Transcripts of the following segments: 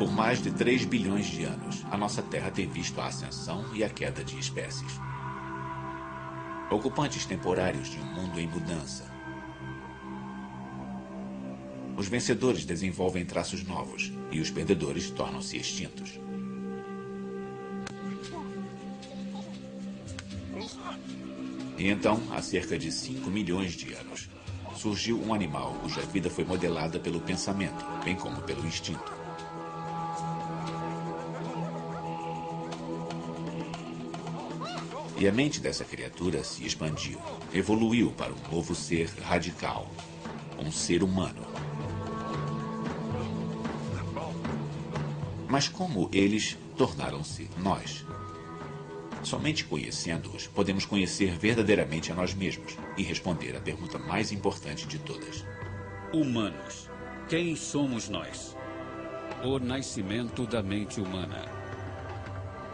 Por mais de 3 bilhões de anos, a nossa Terra tem visto a ascensão e a queda de espécies. Ocupantes temporários de um mundo em mudança. Os vencedores desenvolvem traços novos e os perdedores tornam-se extintos. E então, há cerca de 5 milhões de anos, surgiu um animal cuja vida foi modelada pelo pensamento, bem como pelo instinto. E a mente dessa criatura se expandiu, evoluiu para um novo ser radical, um ser humano. Mas como eles tornaram-se nós? Somente conhecendo-os, podemos conhecer verdadeiramente a nós mesmos e responder à pergunta mais importante de todas. Humanos. Quem somos nós? O nascimento da mente humana.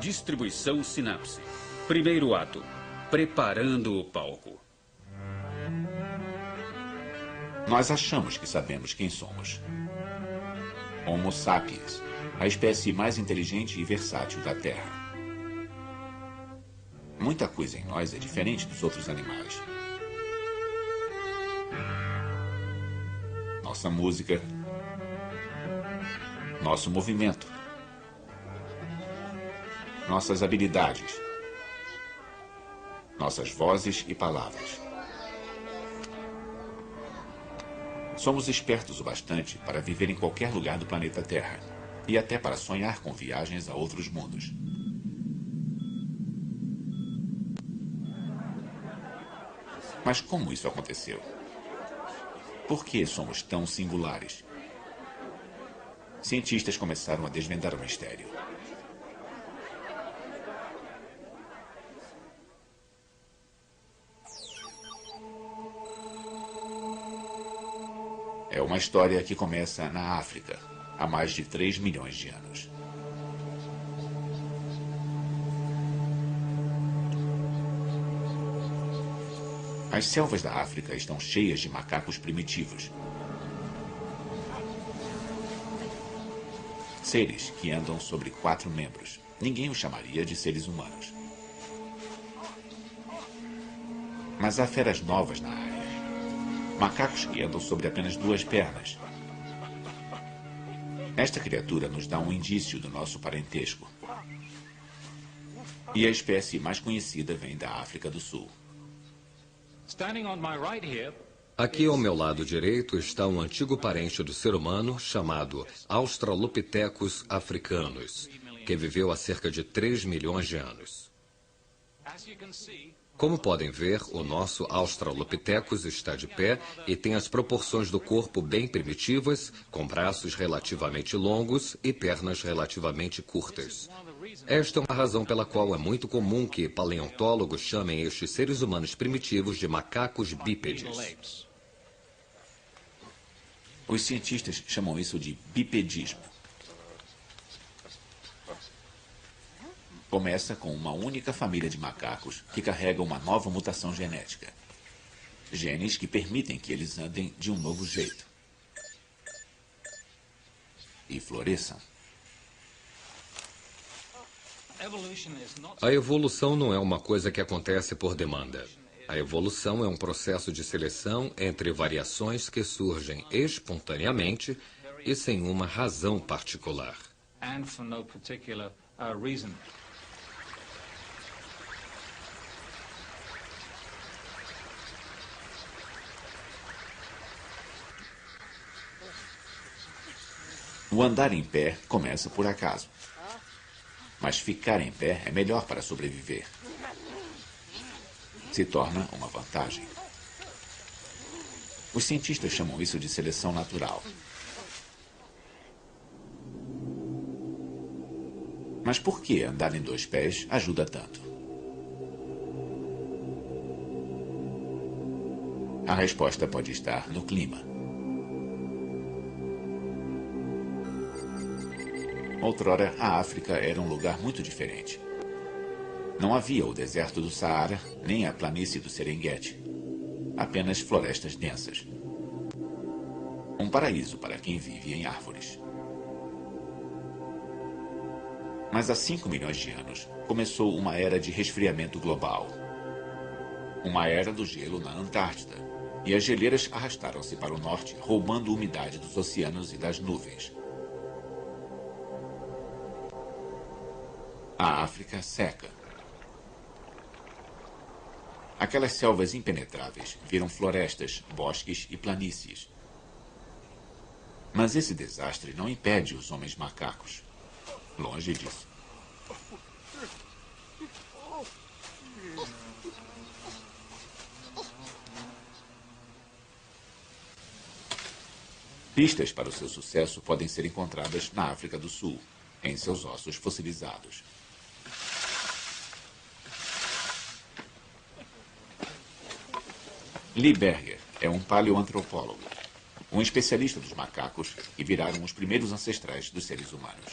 Distribuição sinapse. Primeiro ato. Preparando o palco. Nós achamos que sabemos quem somos. Homo sapiens, a espécie mais inteligente e versátil da Terra. Muita coisa em nós é diferente dos outros animais. Nossa música, nosso movimento, nossas habilidades, nossas vozes e palavras. Somos espertos o bastante para viver em qualquer lugar do planeta Terra e até para sonhar com viagens a outros mundos. Mas como isso aconteceu? Por que somos tão singulares? Cientistas começaram a desvendar o mistério. É uma história que começa na África, há mais de 3 milhões de anos. As selvas da África estão cheias de macacos primitivos. Seres que andam sobre 4 membros. Ninguém os chamaria de seres humanos. Mas há feras novas na área. Macacos que andam sobre apenas 2 pernas. Esta criatura nos dá um indício do nosso parentesco. E a espécie mais conhecida vem da África do Sul. Aqui ao meu lado direito está um antigo parente do ser humano chamado Australopithecus africanus, que viveu há cerca de 3 milhões de anos. Como podem ver, o nosso Australopithecus está de pé e tem as proporções do corpo bem primitivas, com braços relativamente longos e pernas relativamente curtas. Esta é uma razão pela qual é muito comum que paleontólogos chamem estes seres humanos primitivos de macacos bípedes. Os cientistas chamam isso de bipedismo. Começa com uma única família de macacos que carrega uma nova mutação genética. Genes que permitem que eles andem de um novo jeito. E floresçam. A evolução não é uma coisa que acontece por demanda. A evolução é um processo de seleção entre variações que surgem espontaneamente e sem uma razão particular. O andar em pé começa por acaso. Mas ficar em pé é melhor para sobreviver. Se torna uma vantagem. Os cientistas chamam isso de seleção natural. Mas por que andar em 2 pés ajuda tanto? A resposta pode estar no clima. Outrora, a África era um lugar muito diferente. Não havia o deserto do Saara, nem a planície do Serengeti. Apenas florestas densas. Um paraíso para quem vive em árvores. Mas há 5 milhões de anos, começou uma era de resfriamento global. Uma era do gelo na Antártida. E as geleiras arrastaram-se para o norte, roubando umidade dos oceanos e das nuvens. A África seca. Aquelas selvas impenetráveis viram florestas, bosques e planícies. Mas esse desastre não impede os homens macacos. Longe disso. Pistas para o seu sucesso podem ser encontradas na África do Sul, em seus ossos fossilizados. Lee Berger é um paleoantropólogo, um especialista dos macacos que viraram os primeiros ancestrais dos seres humanos.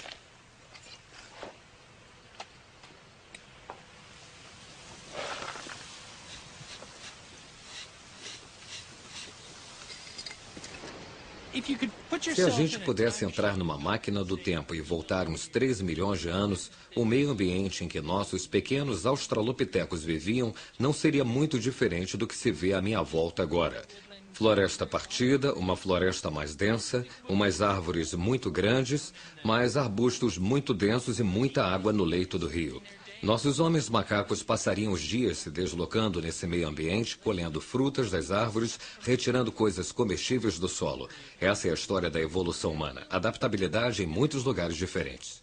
Se a gente pudesse entrar numa máquina do tempo e voltar uns 3 milhões de anos, o meio ambiente em que nossos pequenos australopitecos viviam não seria muito diferente do que se vê à minha volta agora. Floresta partida, uma floresta mais densa, umas árvores muito grandes, mais arbustos muito densos e muita água no leito do rio. Nossos homens macacos passariam os dias se deslocando nesse meio ambiente, colhendo frutas das árvores, retirando coisas comestíveis do solo. Essa é a história da evolução humana. Adaptabilidade em muitos lugares diferentes.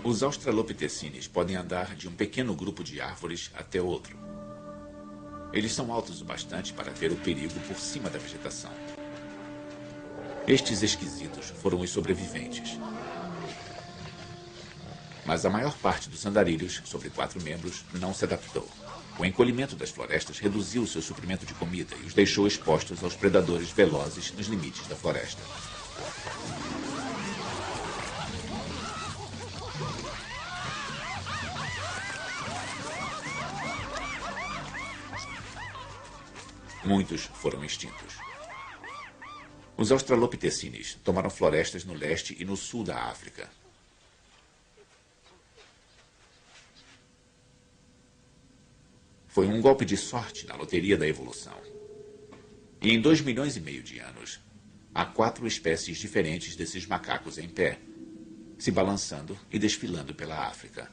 Os australopitecines podem andar de um pequeno grupo de árvores até outro. Eles são altos o bastante para ver o perigo por cima da vegetação. Estes esquisitos foram os sobreviventes. Mas a maior parte dos andarilhos, sobre 4 membros, não se adaptou. O encolhimento das florestas reduziu seu suprimento de comida e os deixou expostos aos predadores velozes nos limites da floresta. Muitos foram extintos. Os australopitecines tomaram florestas no leste e no sul da África. Foi um golpe de sorte na loteria da evolução. E em 2,5 milhões de anos, há 4 espécies diferentes desses macacos em pé, se balançando e desfilando pela África.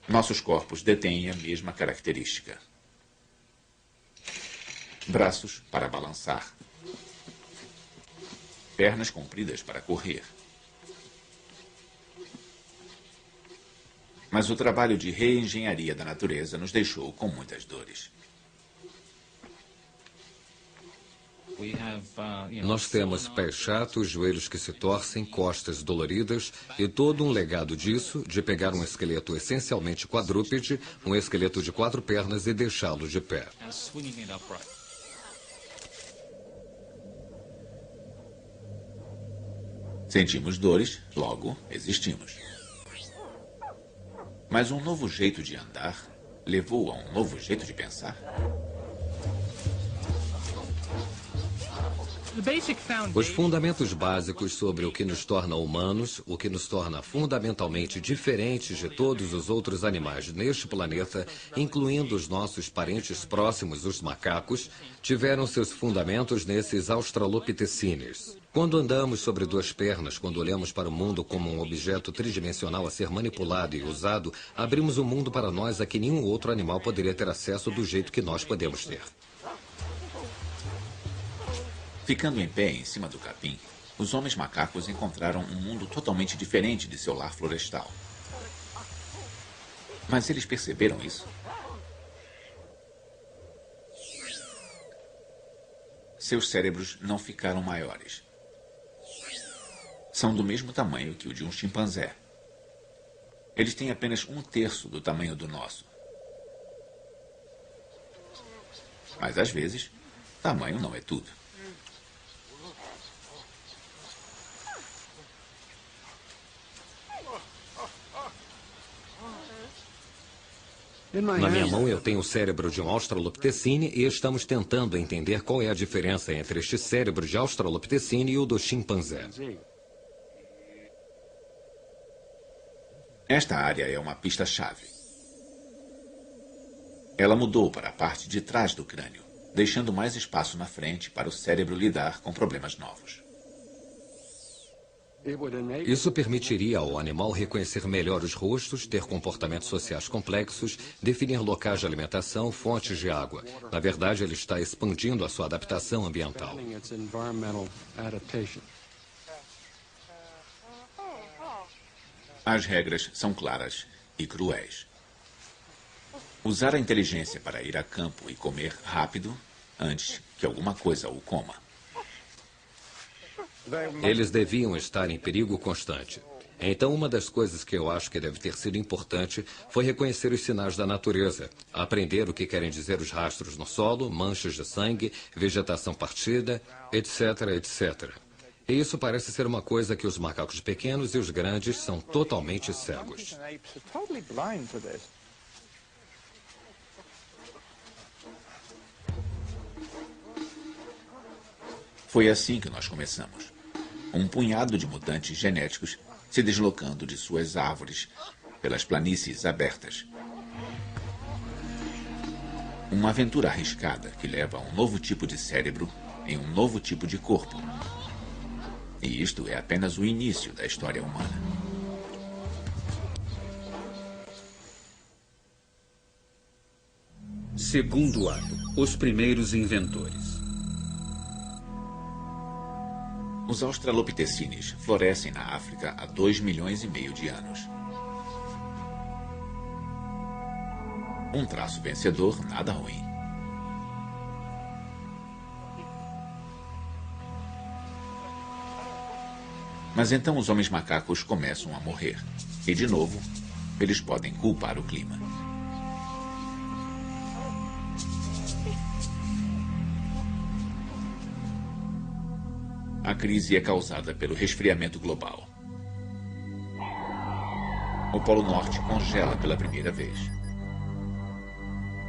Nossos corpos detêm a mesma característica. Braços para balançar. Pernas compridas para correr. Mas o trabalho de reengenharia da natureza nos deixou com muitas dores. Nós temos pés chatos, joelhos que se torcem, costas doloridas e todo um legado disso, de pegar um esqueleto essencialmente quadrúpede, um esqueleto de 4 pernas e deixá-lo de pé. Sentimos dores, logo existimos. Mas um novo jeito de andar levou a um novo jeito de pensar. Os fundamentos básicos sobre o que nos torna humanos, o que nos torna fundamentalmente diferentes de todos os outros animais neste planeta, incluindo os nossos parentes próximos, os macacos, tiveram seus fundamentos nesses australopitecines. Quando andamos sobre 2 pernas, quando olhamos para o mundo como um objeto tridimensional a ser manipulado e usado, abrimos um mundo para nós a que nenhum outro animal poderia ter acesso do jeito que nós podemos ter. Ficando em pé em cima do capim, os homens macacos encontraram um mundo totalmente diferente de seu lar florestal. Mas eles perceberam isso? Seus cérebros não ficaram maiores. São do mesmo tamanho que o de um chimpanzé. Eles têm apenas 1/3 do tamanho do nosso. Mas às vezes, Tamanho não é tudo. Na minha mão eu tenho o cérebro de um australopithecine e estamos tentando entender qual é a diferença entre este cérebro de australopithecine e o do chimpanzé. Esta área é uma pista-chave. Ela mudou para a parte de trás do crânio, deixando mais espaço na frente para o cérebro lidar com problemas novos. Isso permitiria ao animal reconhecer melhor os rostos, ter comportamentos sociais complexos, definir locais de alimentação, fontes de água. Na verdade, ele está expandindo a sua adaptação ambiental. As regras são claras e cruéis. Usar a inteligência para ir a campo e comer rápido antes que alguma coisa o coma. Eles deviam estar em perigo constante. Então, uma das coisas que eu acho que deve ter sido importante foi reconhecer os sinais da natureza, aprender o que querem dizer os rastros no solo, manchas de sangue, vegetação partida, etc, etc. E isso parece ser uma coisa que os macacos pequenos e os grandes são totalmente cegos. Foi assim que nós começamos. Um punhado de mutantes genéticos se deslocando de suas árvores pelas planícies abertas. Uma aventura arriscada que leva a um novo tipo de cérebro em um novo tipo de corpo. E isto é apenas o início da história humana. Segundo ato, os primeiros inventores. Os australopithecines florescem na África há 2,5 milhões de anos. Um traço vencedor, nada ruim. Mas então os homens macacos começam a morrer. E, de novo, eles podem culpar o clima. A crise é causada pelo resfriamento global. O Polo Norte congela pela primeira vez.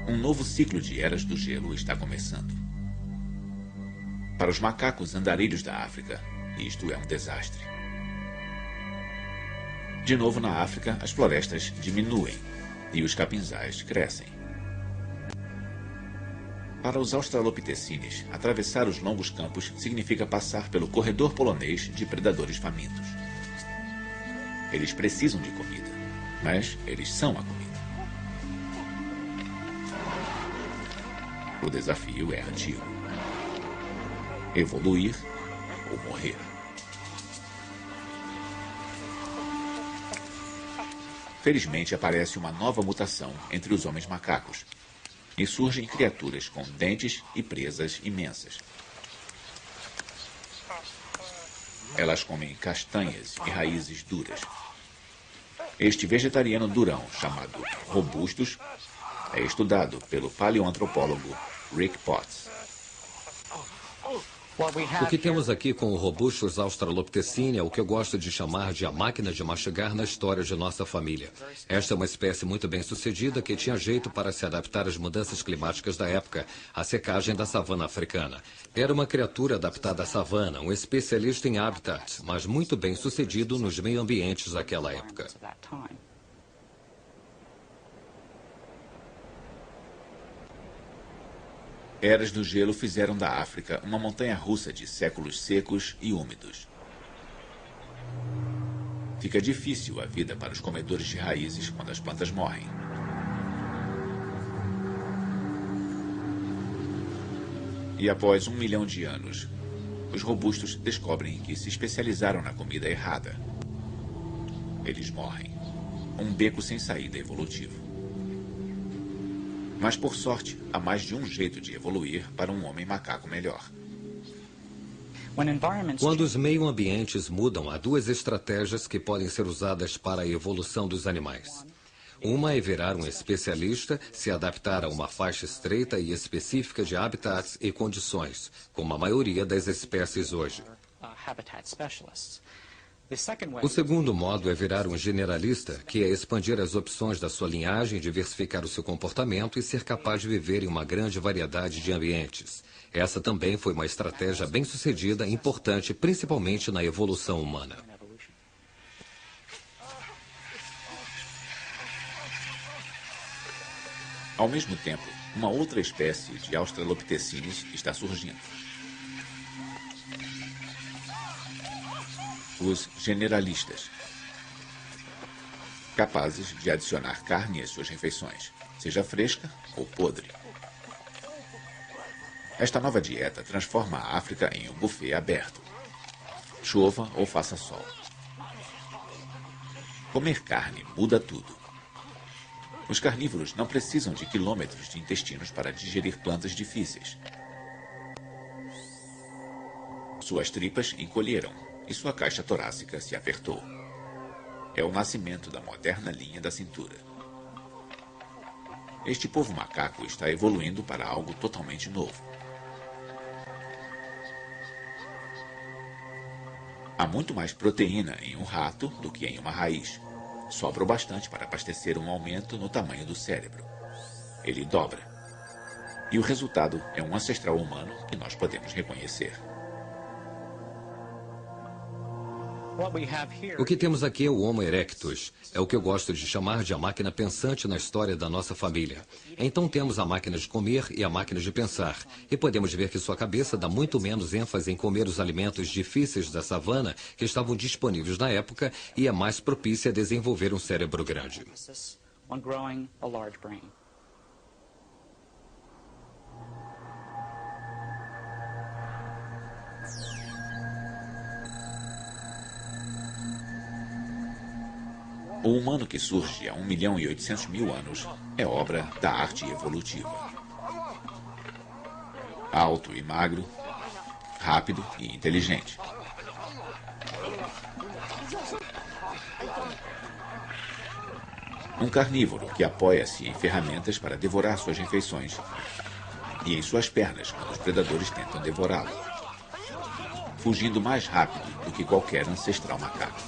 Um novo ciclo de eras do gelo está começando. Para os macacos andarilhos da África, isto é um desastre. De novo na África, as florestas diminuem e os capinzais crescem. Para os australopithecines, atravessar os longos campos significa passar pelo corredor polonês de predadores famintos. Eles precisam de comida, mas eles são a comida. O desafio é antigo. Evoluir ou morrer. Felizmente aparece uma nova mutação entre os homens macacos. E surgem criaturas com dentes e presas imensas. Elas comem castanhas e raízes duras. Este vegetariano durão, chamado robustus, é estudado pelo paleoantropólogo Rick Potts. O que temos aqui com o Robustus australopithecine é o que eu gosto de chamar de a máquina de mastigar na história de nossa família. Esta é uma espécie muito bem sucedida que tinha jeito para se adaptar às mudanças climáticas da época, a secagem da savana africana. Era uma criatura adaptada à savana, um especialista em habitat, mas muito bem sucedido nos meio ambientes daquela época. Eras do gelo fizeram da África uma montanha-russa de séculos secos e úmidos. Fica difícil a vida para os comedores de raízes quando as plantas morrem. E após 1 milhão de anos, os robustos descobrem que se especializaram na comida errada. Eles morrem. Um beco sem saída evolutivo. Mas, por sorte, há mais de um jeito de evoluir para um homem macaco melhor. Quando os meio-ambientes mudam, há duas estratégias que podem ser usadas para a evolução dos animais. Uma é virar um especialista, se adaptar a uma faixa estreita e específica de habitats e condições, como a maioria das espécies hoje. O segundo modo é virar um generalista, que é expandir as opções da sua linhagem, diversificar o seu comportamento e ser capaz de viver em uma grande variedade de ambientes. Essa também foi uma estratégia bem-sucedida e importante, principalmente na evolução humana. Ao mesmo tempo, uma outra espécie de Australopithecines está surgindo. Os generalistas, capazes de adicionar carne às suas refeições, seja fresca ou podre. Esta nova dieta transforma a África em um buffet aberto, chova ou faça sol. Comer carne muda tudo. Os carnívoros não precisam de quilômetros de intestinos para digerir plantas difíceis. Suas tripas encolheram e sua caixa torácica se apertou. É o nascimento da moderna linha da cintura. Este povo macaco está evoluindo para algo totalmente novo. Há muito mais proteína em um rato do que em uma raiz. Sobra o bastante para abastecer um aumento no tamanho do cérebro. Ele dobra. E o resultado é um ancestral humano que nós podemos reconhecer. O que temos aqui é o Homo erectus. É o que eu gosto de chamar de a máquina pensante na história da nossa família. Então temos a máquina de comer e a máquina de pensar. E podemos ver que sua cabeça dá muito menos ênfase em comer os alimentos difíceis da savana que estavam disponíveis na época e é mais propícia a desenvolver um cérebro grande. O humano que surge há 1.800.000 anos é obra da arte evolutiva. Alto e magro, rápido e inteligente. Um carnívoro que apoia-se em ferramentas para devorar suas refeições e em suas pernas quando os predadores tentam devorá-lo, fugindo mais rápido do que qualquer ancestral macaco.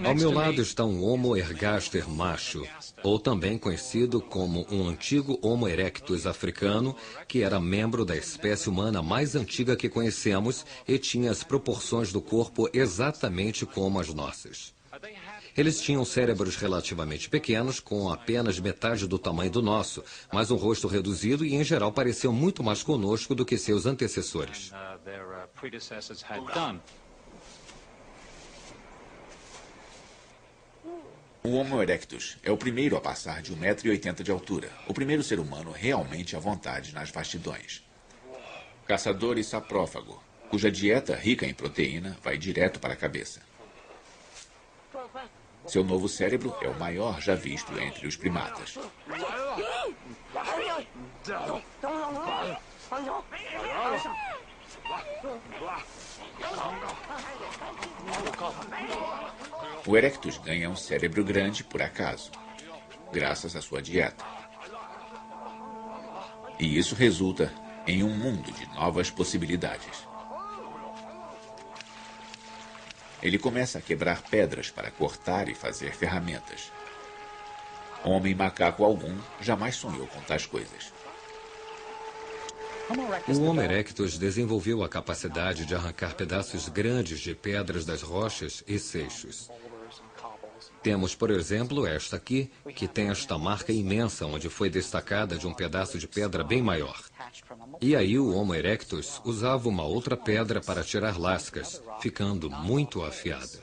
Ao meu lado está um Homo ergaster macho, ou também conhecido como um antigo Homo erectus africano, que era membro da espécie humana mais antiga que conhecemos e tinha as proporções do corpo exatamente como as nossas. Eles tinham cérebros relativamente pequenos, com apenas metade do tamanho do nosso, mas um rosto reduzido e, em geral, pareciam muito mais conosco do que seus antecessores. O Homo erectus é o primeiro a passar de 1,80 m de altura, o primeiro ser humano realmente à vontade nas vastidões. Caçador e saprófago, cuja dieta rica em proteína vai direto para a cabeça. Seu novo cérebro é o maior já visto entre os primatas. O erectus ganha um cérebro grande por acaso, graças à sua dieta. E isso resulta em um mundo de novas possibilidades. Ele começa a quebrar pedras para cortar e fazer ferramentas. Homem macaco algum jamais sonhou com tais coisas. O Homo erectus desenvolveu a capacidade de arrancar pedaços grandes de pedras das rochas e seixos. Temos, por exemplo, esta aqui, que tem esta marca imensa onde foi destacada de um pedaço de pedra bem maior. E aí o Homo erectus usava uma outra pedra para tirar lascas, ficando muito afiada.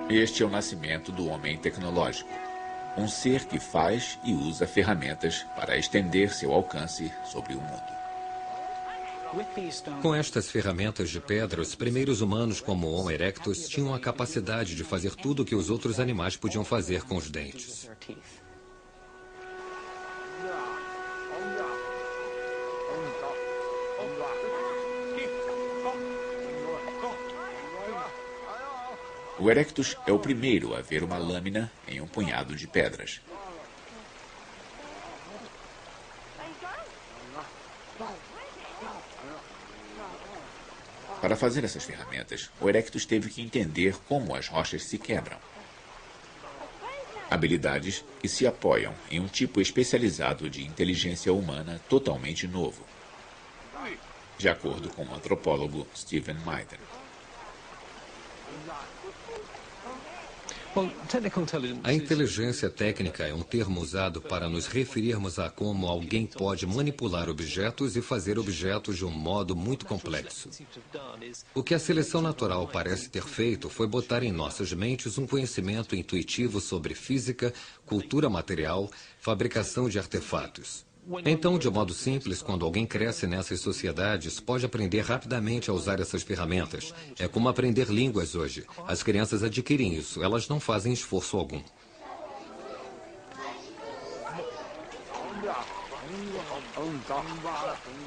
Este é o nascimento do homem tecnológico. Um ser que faz e usa ferramentas para estender seu alcance sobre o mundo. Com estas ferramentas de pedra, os primeiros humanos como Homo erectus tinham a capacidade de fazer tudo o que os outros animais podiam fazer com os dentes. O Erectus é o primeiro a ver uma lâmina em um punhado de pedras. Para fazer essas ferramentas, o Erectus teve que entender como as rochas se quebram. Habilidades que se apoiam em um tipo especializado de inteligência humana totalmente novo, de acordo com o antropólogo Stephen Maiden. A inteligência técnica é um termo usado para nos referirmos a como alguém pode manipular objetos e fazer objetos de um modo muito complexo. O que a seleção natural parece ter feito foi botar em nossas mentes um conhecimento intuitivo sobre física, cultura material, fabricação de artefatos. Então, de modo simples, quando alguém cresce nessas sociedades, pode aprender rapidamente a usar essas ferramentas. É como aprender línguas hoje. As crianças adquirem isso, elas não fazem esforço algum.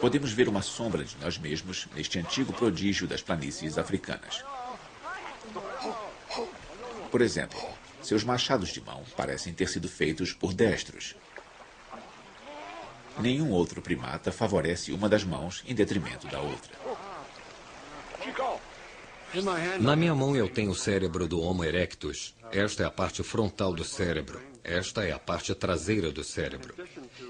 Podemos ver uma sombra de nós mesmos neste antigo prodígio das planícies africanas. Por exemplo, seus machados de mão parecem ter sido feitos por destros. Nenhum outro primata favorece uma das mãos em detrimento da outra. Na minha mão eu tenho o cérebro do Homo erectus. Esta é a parte frontal do cérebro. Esta é a parte traseira do cérebro.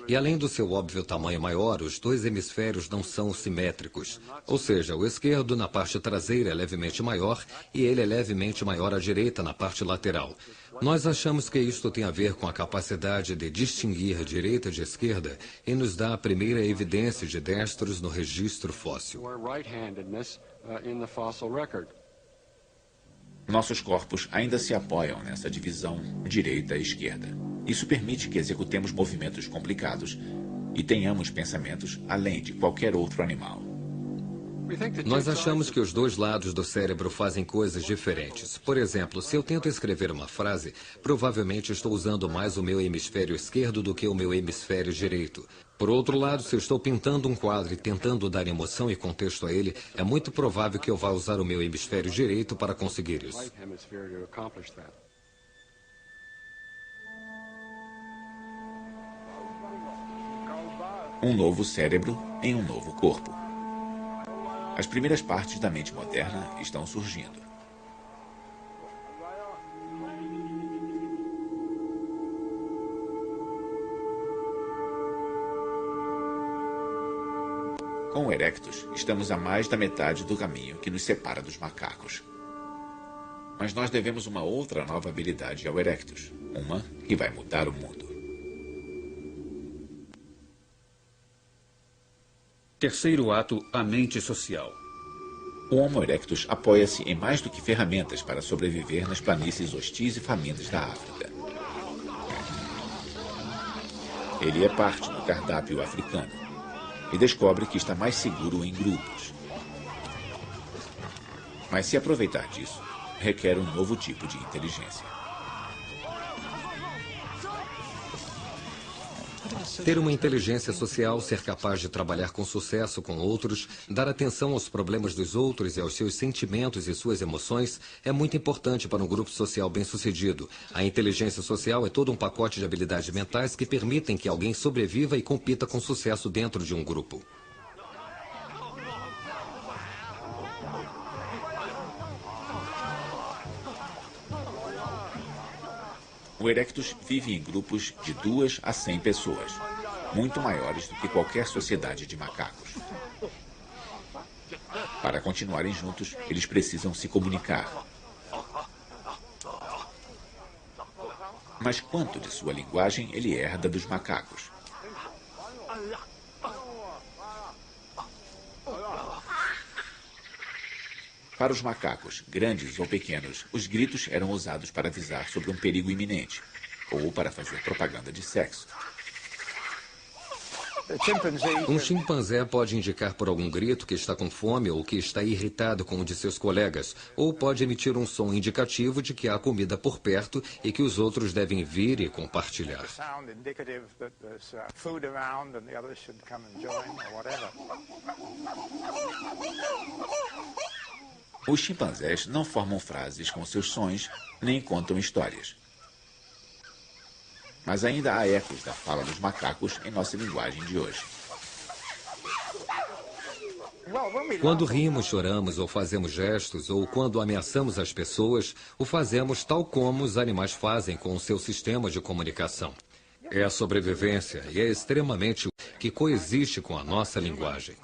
E além do seu óbvio tamanho maior, os dois hemisférios não são simétricos. Ou seja, o esquerdo na parte traseira é levemente maior e ele é levemente maior à direita na parte lateral. Nós achamos que isto tem a ver com a capacidade de distinguir direita de esquerda e nos dá a primeira evidência de destros no registro fóssil. Nossos corpos ainda se apoiam nessa divisão direita e esquerda. Isso permite que executemos movimentos complicados e tenhamos pensamentos além de qualquer outro animal. Nós achamos que os dois lados do cérebro fazem coisas diferentes. Por exemplo, se eu tento escrever uma frase, provavelmente estou usando mais o meu hemisfério esquerdo do que o meu hemisfério direito. Por outro lado, se eu estou pintando um quadro e tentando dar emoção e contexto a ele, é muito provável que eu vá usar o meu hemisfério direito para conseguir isso. Um novo cérebro em um novo corpo. As primeiras partes da mente moderna estão surgindo. Com o Erectus, estamos a mais da metade do caminho que nos separa dos macacos. Mas nós devemos uma outra nova habilidade ao Erectus, uma que vai mudar o mundo. Terceiro ato, a mente social. O Homo erectus apoia-se em mais do que ferramentas para sobreviver nas planícies hostis e famintas da África. Ele é parte do cardápio africano e descobre que está mais seguro em grupos. Mas se aproveitar disso, requer um novo tipo de inteligência. Ter uma inteligência social, ser capaz de trabalhar com sucesso com outros, dar atenção aos problemas dos outros e aos seus sentimentos e suas emoções é muito importante para um grupo social bem-sucedido. A inteligência social é todo um pacote de habilidades mentais que permitem que alguém sobreviva e compita com sucesso dentro de um grupo. O Erectus vive em grupos de 2 a 100 pessoas, muito maiores do que qualquer sociedade de macacos. Para continuarem juntos, eles precisam se comunicar. Mas quanto de sua linguagem ele herda dos macacos? Para os macacos, grandes ou pequenos, os gritos eram usados para avisar sobre um perigo iminente ou para fazer propaganda de sexo. Um chimpanzé pode indicar por algum grito que está com fome ou que está irritado com um de seus colegas, ou pode emitir um som indicativo de que há comida por perto e que os outros devem vir e compartilhar. Os chimpanzés não formam frases com seus sons, nem contam histórias. Mas ainda há ecos da fala dos macacos em nossa linguagem de hoje. Quando rimos, choramos ou fazemos gestos, ou quando ameaçamos as pessoas, o fazemos tal como os animais fazem com o seu sistema de comunicação. É a sobrevivência e é extremamente que coexiste com a nossa linguagem.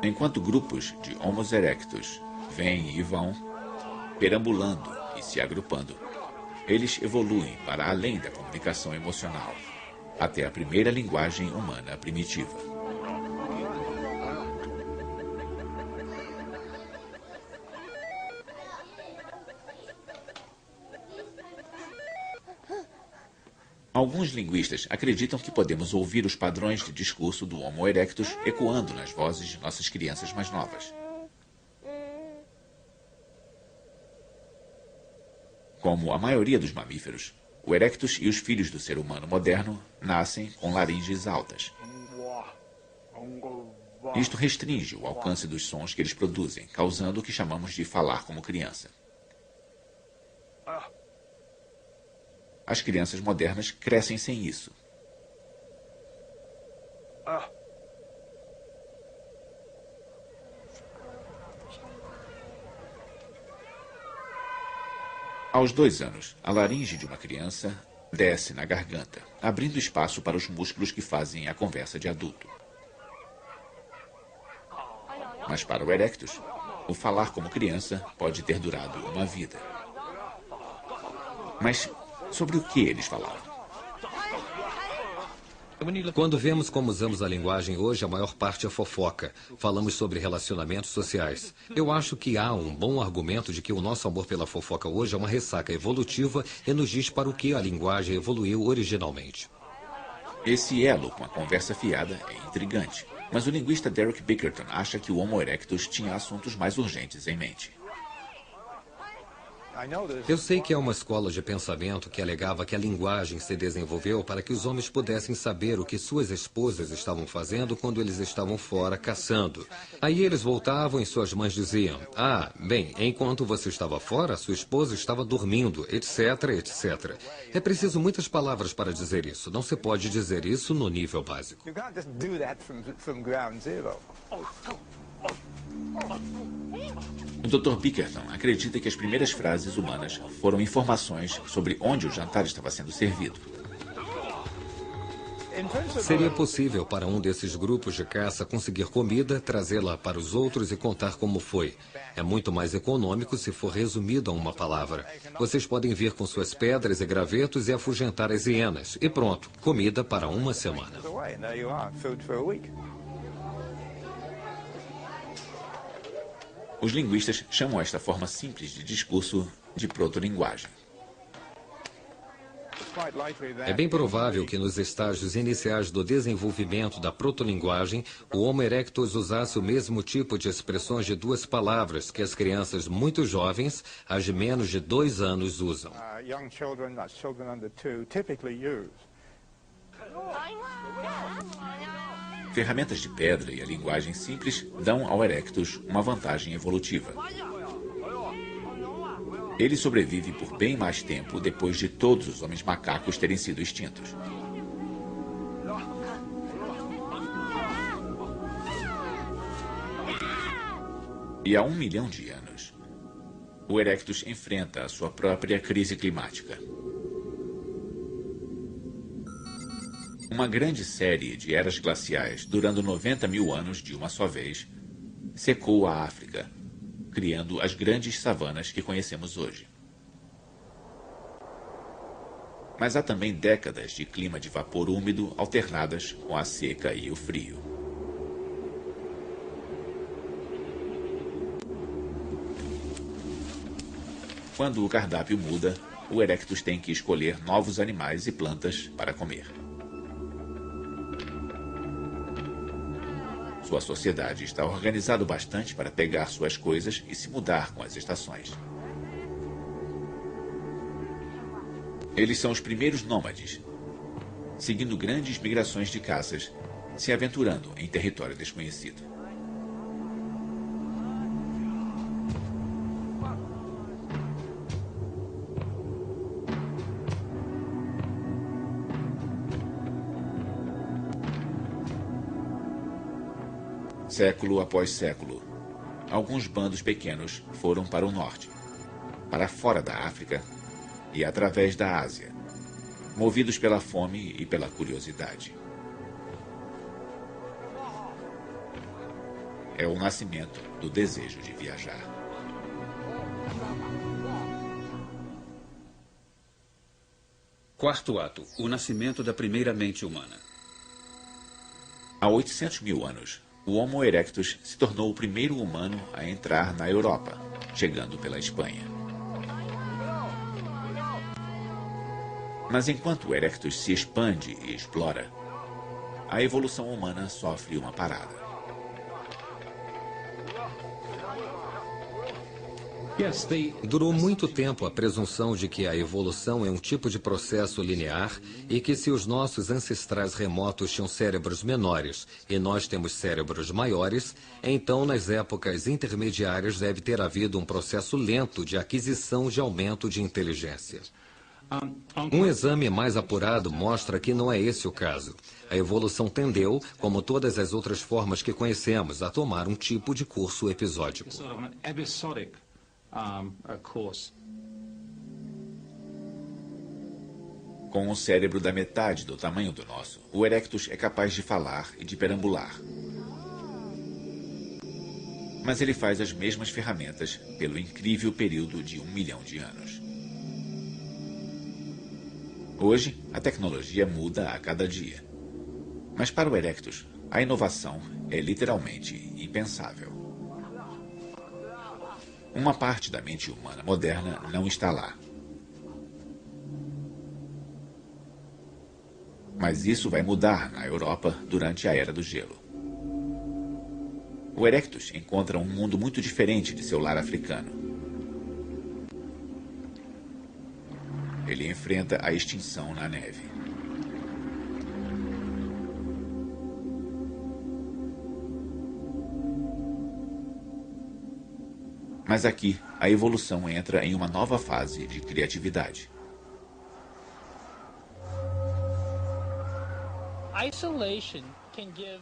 Enquanto grupos de Homo erectus vêm e vão, perambulando e se agrupando, eles evoluem para além da comunicação emocional, até a primeira linguagem humana primitiva. Alguns linguistas acreditam que podemos ouvir os padrões de discurso do Homo erectus ecoando nas vozes de nossas crianças mais novas. Como a maioria dos mamíferos, o erectus e os filhos do ser humano moderno nascem com laringes altas. Isto restringe o alcance dos sons que eles produzem, causando o que chamamos de falar como criança. As crianças modernas crescem sem isso. Aos 2 anos, a laringe de uma criança desce na garganta, abrindo espaço para os músculos que fazem a conversa de adulto. Mas para o erectus, o falar como criança pode ter durado uma vida. Mas sobre o que eles falavam? Quando vemos como usamos a linguagem hoje, a maior parte é fofoca. Falamos sobre relacionamentos sociais. Eu acho que há um bom argumento de que o nosso amor pela fofoca hoje é uma ressaca evolutiva e nos diz para o que a linguagem evoluiu originalmente. Esse elo com a conversa fiada é intrigante, mas o linguista Derek Bickerton acha que o Homo erectus tinha assuntos mais urgentes em mente. Eu sei que é uma escola de pensamento que alegava que a linguagem se desenvolveu para que os homens pudessem saber o que suas esposas estavam fazendo quando eles estavam fora caçando. Aí eles voltavam e suas mães diziam: "Ah, bem, enquanto você estava fora, sua esposa estava dormindo, etc, etc." É preciso muitas palavras para dizer isso. Não se pode dizer isso no nível básico. O Dr. Bickerton acredita que as primeiras frases humanas foram informações sobre onde o jantar estava sendo servido. Seria possível para um desses grupos de caça conseguir comida, trazê-la para os outros e contar como foi. É muito mais econômico se for resumido a uma palavra. Vocês podem vir com suas pedras e gravetos e afugentar as hienas. E pronto, comida para uma semana. Os linguistas chamam esta forma simples de discurso de protolinguagem. É bem provável que nos estágios iniciais do desenvolvimento da protolinguagem, o Homo erectus usasse o mesmo tipo de expressões de 2 palavras que as crianças muito jovens, as de menos de 2 anos, usam. Ferramentas de pedra e a linguagem simples dão ao erectus uma vantagem evolutiva. Ele sobrevive por bem mais tempo depois de todos os homens macacos terem sido extintos. E há 1 milhão de anos, o erectus enfrenta a sua própria crise climática. Uma grande série de eras glaciais, durando 90 mil anos de uma só vez, secou a África, criando as grandes savanas que conhecemos hoje. Mas há também décadas de clima de vapor úmido alternadas com a seca e o frio. Quando o cardápio muda, o erectus tem que escolher novos animais e plantas para comer. Sua sociedade está organizada bastante para pegar suas coisas e se mudar com as estações. Eles são os primeiros nômades, seguindo grandes migrações de caças, se aventurando em território desconhecido. Século após século, alguns bandos pequenos foram para o norte, para fora da África e através da Ásia, movidos pela fome e pela curiosidade. É o nascimento do desejo de viajar. Quarto ato, o nascimento da primeira mente humana. Há 800 mil anos, o Homo erectus se tornou o primeiro humano a entrar na Europa, chegando pela Espanha. Mas enquanto o erectus se expande e explora, a evolução humana sofre uma parada. Durou muito tempo a presunção de que a evolução é um tipo de processo linear e que se os nossos ancestrais remotos tinham cérebros menores e nós temos cérebros maiores, então nas épocas intermediárias deve ter havido um processo lento de aquisição de aumento de inteligência. Um exame mais apurado mostra que não é esse o caso. A evolução tendeu, como todas as outras formas que conhecemos, a tomar um tipo de curso episódico. Com um cérebro da metade do tamanho do nosso, o erectus é capaz de falar e de perambular. Mas ele faz as mesmas ferramentas pelo incrível período de 1 milhão de anos. Hoje, a tecnologia muda a cada dia. Mas para o erectus, a inovação é literalmente impensável. Uma parte da mente humana moderna não está lá. Mas isso vai mudar na Europa durante a Era do Gelo. O erectus encontra um mundo muito diferente de seu lar africano. Ele enfrenta a extinção na neve. Mas aqui, a evolução entra em uma nova fase de criatividade.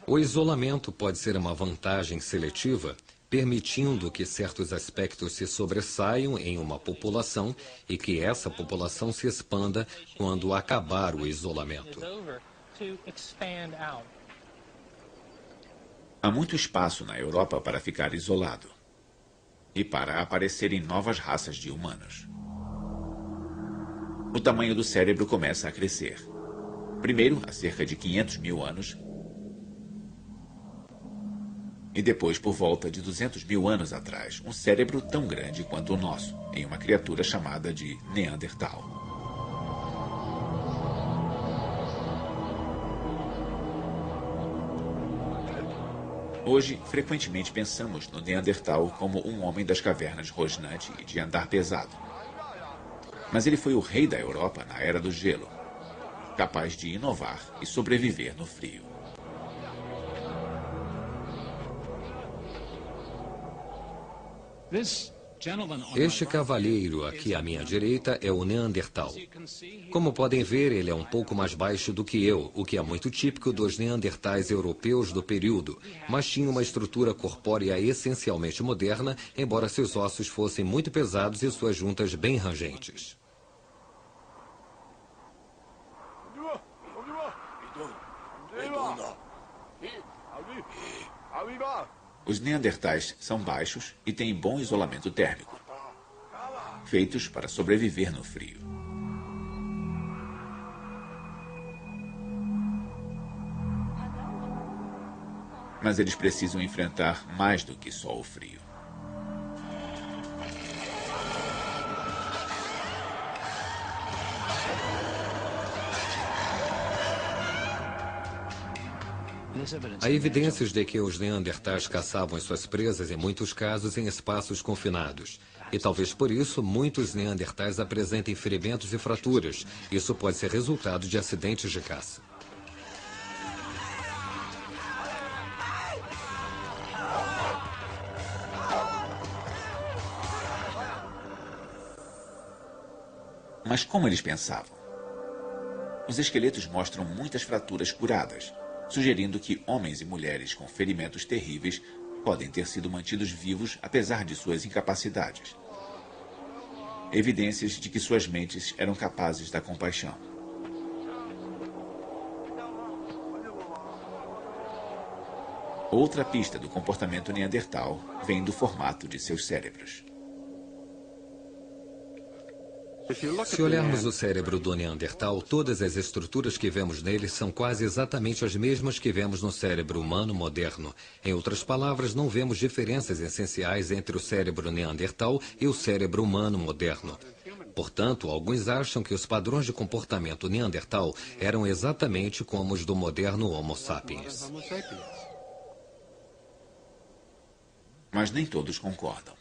O isolamento pode ser uma vantagem seletiva, permitindo que certos aspectos se sobressaiam em uma população e que essa população se expanda quando acabar o isolamento. Há muito espaço na Europa para ficar isolado e para aparecerem novas raças de humanos. O tamanho do cérebro começa a crescer. Primeiro, há cerca de 500 mil anos, e depois, por volta de 200 mil anos atrás, um cérebro tão grande quanto o nosso, em uma criatura chamada de Neandertal. Hoje, frequentemente pensamos no Neandertal como um homem das cavernas rosnante e de andar pesado. Mas ele foi o rei da Europa na Era do Gelo, capaz de inovar e sobreviver no frio. Este cavalheiro aqui à minha direita é o Neandertal. Como podem ver, ele é um pouco mais baixo do que eu, o que é muito típico dos neandertais europeus do período, mas tinha uma estrutura corpórea essencialmente moderna, embora seus ossos fossem muito pesados e suas juntas bem rangentes. Os neandertais são baixos e têm bom isolamento térmico, feitos para sobreviver no frio. Mas eles precisam enfrentar mais do que só o frio. Há evidências de que os neandertais caçavam suas presas, em muitos casos, em espaços confinados. E talvez por isso muitos neandertais apresentem ferimentos e fraturas. Isso pode ser resultado de acidentes de caça. Mas como eles pensavam? Os esqueletos mostram muitas fraturas curadas, sugerindo que homens e mulheres com ferimentos terríveis podem ter sido mantidos vivos apesar de suas incapacidades. Evidências de que suas mentes eram capazes da compaixão. Outra pista do comportamento neandertal vem do formato de seus cérebros. Se olharmos o cérebro do Neandertal, todas as estruturas que vemos nele são quase exatamente as mesmas que vemos no cérebro humano moderno. Em outras palavras, não vemos diferenças essenciais entre o cérebro Neandertal e o cérebro humano moderno. Portanto, alguns acham que os padrões de comportamento Neandertal eram exatamente como os do moderno Homo sapiens. Mas nem todos concordam.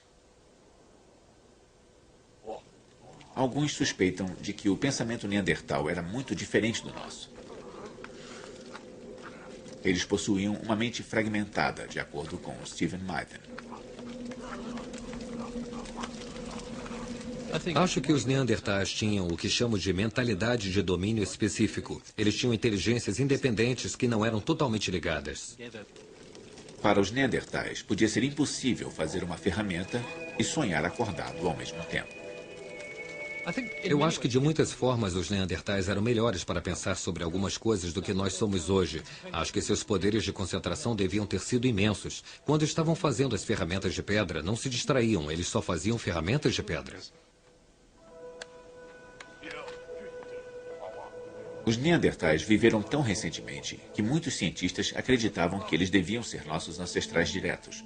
Alguns suspeitam de que o pensamento neandertal era muito diferente do nosso. Eles possuíam uma mente fragmentada, de acordo com Stephen Meithen. Acho que os neandertais tinham o que chamo de mentalidade de domínio específico. Eles tinham inteligências independentes que não eram totalmente ligadas. Para os neandertais, podia ser impossível fazer uma ferramenta e sonhar acordado ao mesmo tempo. Eu acho que de muitas formas os neandertais eram melhores para pensar sobre algumas coisas do que nós somos hoje. Acho que seus poderes de concentração deviam ter sido imensos. Quando estavam fazendo as ferramentas de pedra, não se distraíam, eles só faziam ferramentas de pedra. Os neandertais viveram tão recentemente que muitos cientistas acreditavam que eles deviam ser nossos ancestrais diretos.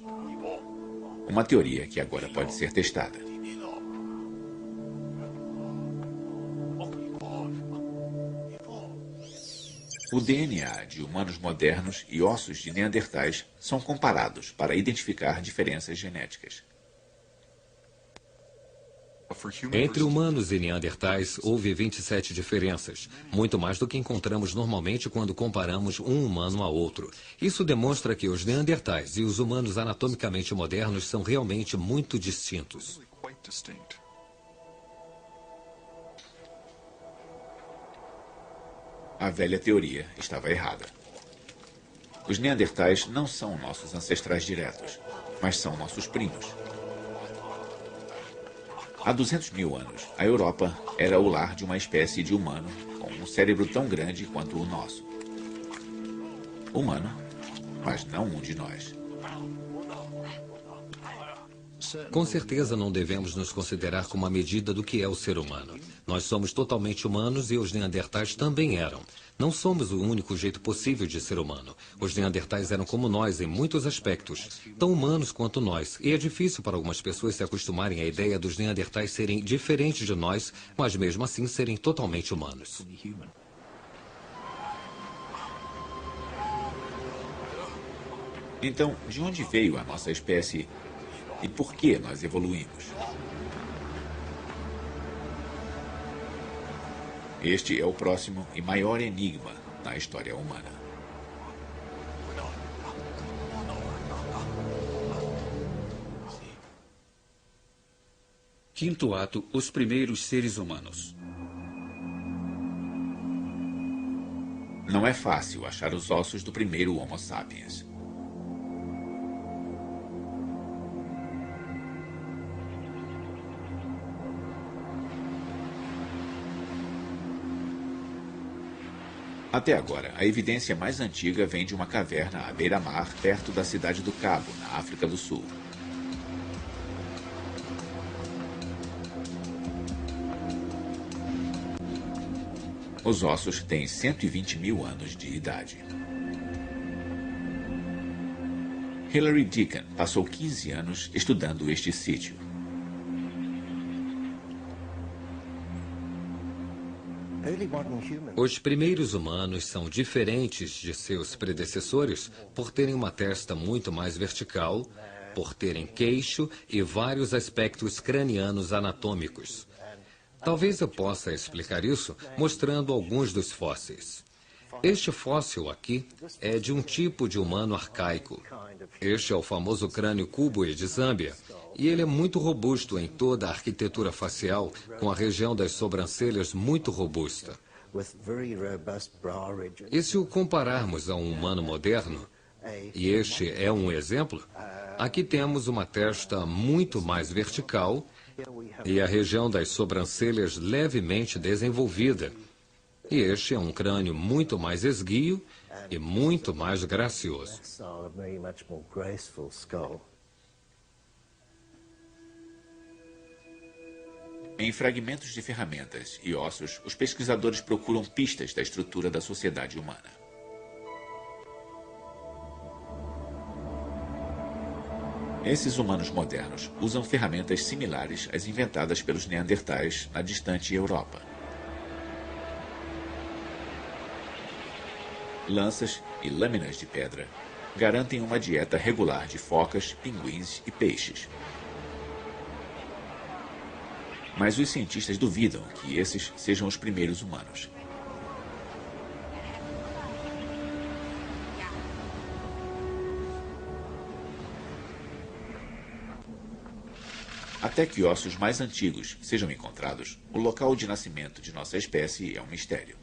Uma teoria que agora pode ser testada. O DNA de humanos modernos e ossos de neandertais são comparados para identificar diferenças genéticas. Entre humanos e neandertais, houve 27 diferenças, muito mais do que encontramos normalmente quando comparamos um humano a outro. Isso demonstra que os neandertais e os humanos anatomicamente modernos são realmente muito distintos. A velha teoria estava errada. Os neandertais não são nossos ancestrais diretos, mas são nossos primos. Há 200 mil anos, a Europa era o lar de uma espécie de humano com um cérebro tão grande quanto o nosso. Humano, mas não um de nós. Com certeza não devemos nos considerar como a medida do que é o ser humano. Nós somos totalmente humanos e os neandertais também eram. Não somos o único jeito possível de ser humano. Os neandertais eram como nós em muitos aspectos, tão humanos quanto nós. E é difícil para algumas pessoas se acostumarem à ideia dos neandertais serem diferentes de nós, mas mesmo assim serem totalmente humanos. Então, de onde veio a nossa espécie e por que nós evoluímos? Este é o próximo e maior enigma na história humana. Quinto ato, os primeiros seres humanos. Não é fácil achar os ossos do primeiro Homo sapiens. Até agora, a evidência mais antiga vem de uma caverna à beira-mar, perto da cidade do Cabo, na África do Sul. Os ossos têm 120 mil anos de idade. Hilary Deacon passou 15 anos estudando este sítio. Os primeiros humanos são diferentes de seus predecessores por terem uma testa muito mais vertical, por terem queixo e vários aspectos cranianos anatômicos. Talvez eu possa explicar isso mostrando alguns dos fósseis. Este fóssil aqui é de um tipo de humano arcaico. Este é o famoso crânio Kubwe de Zâmbia, e ele é muito robusto em toda a arquitetura facial, com a região das sobrancelhas muito robusta. E se o compararmos a um humano moderno, e este é um exemplo, aqui temos uma testa muito mais vertical e a região das sobrancelhas levemente desenvolvida. E este é um crânio muito mais esguio e muito mais gracioso. Em fragmentos de ferramentas e ossos, os pesquisadores procuram pistas da estrutura da sociedade humana. Esses humanos modernos usam ferramentas similares às inventadas pelos neandertais na distante Europa. Lanças e lâminas de pedra garantem uma dieta regular de focas, pinguins e peixes. Mas os cientistas duvidam que esses sejam os primeiros humanos. Até que ossos mais antigos sejam encontrados, o local de nascimento de nossa espécie é um mistério.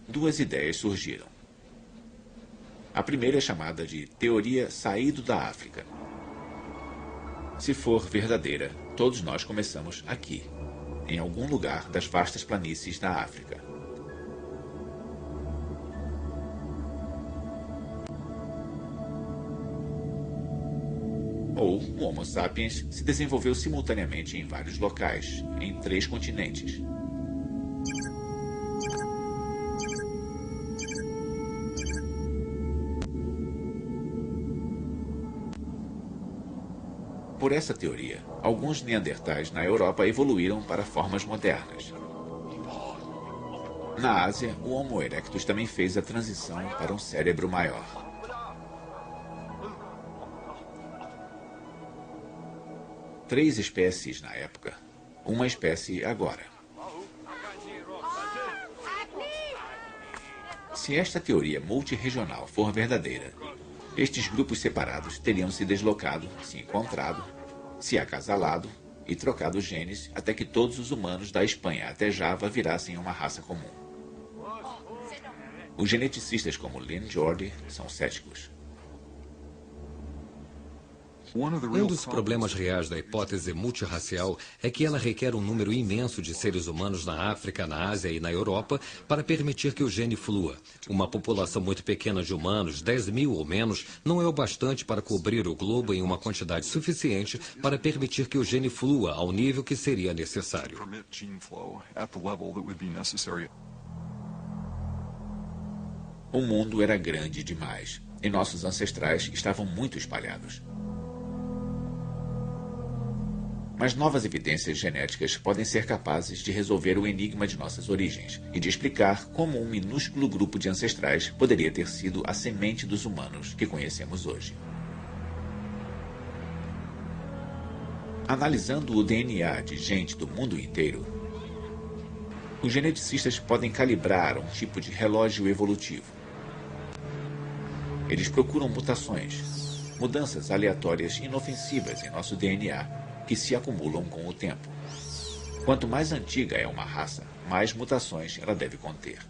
Duas ideias surgiram. A primeira é chamada de teoria saído da África. Se for verdadeira, todos nós começamos aqui, em algum lugar das vastas planícies da África. Ou o Homo sapiens se desenvolveu simultaneamente em vários locais, em 3 continentes. Por essa teoria, alguns neandertais na Europa evoluíram para formas modernas. Na Ásia, o Homo erectus também fez a transição para um cérebro maior. Três espécies na época, uma espécie agora. Se esta teoria multirregional for verdadeira, estes grupos separados teriam se deslocado, se encontrado, se acasalado e trocado genes até que todos os humanos da Espanha até Java virassem uma raça comum. Os geneticistas como Lynn Jordi são céticos. Um dos problemas reais da hipótese multirracial é que ela requer um número imenso de seres humanos na África, na Ásia e na Europa para permitir que o gene flua. Uma população muito pequena de humanos, 10.000 ou menos, não é o bastante para cobrir o globo em uma quantidade suficiente para permitir que o gene flua ao nível que seria necessário. O mundo era grande demais e nossos ancestrais estavam muito espalhados. Mas novas evidências genéticas podem ser capazes de resolver o enigma de nossas origens e de explicar como um minúsculo grupo de ancestrais poderia ter sido a semente dos humanos que conhecemos hoje. Analisando o DNA de gente do mundo inteiro, os geneticistas podem calibrar um tipo de relógio evolutivo. Eles procuram mutações, mudanças aleatórias inofensivas em nosso DNA, que se acumulam com o tempo. Quanto mais antiga é uma raça, mais mutações ela deve conter.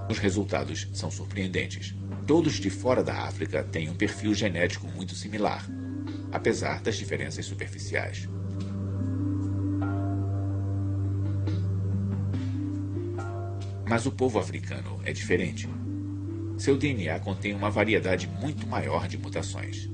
Os resultados são surpreendentes. Todos de fora da África têm um perfil genético muito similar, apesar das diferenças superficiais. Mas o povo africano é diferente. Seu DNA contém uma variedade muito maior de mutações.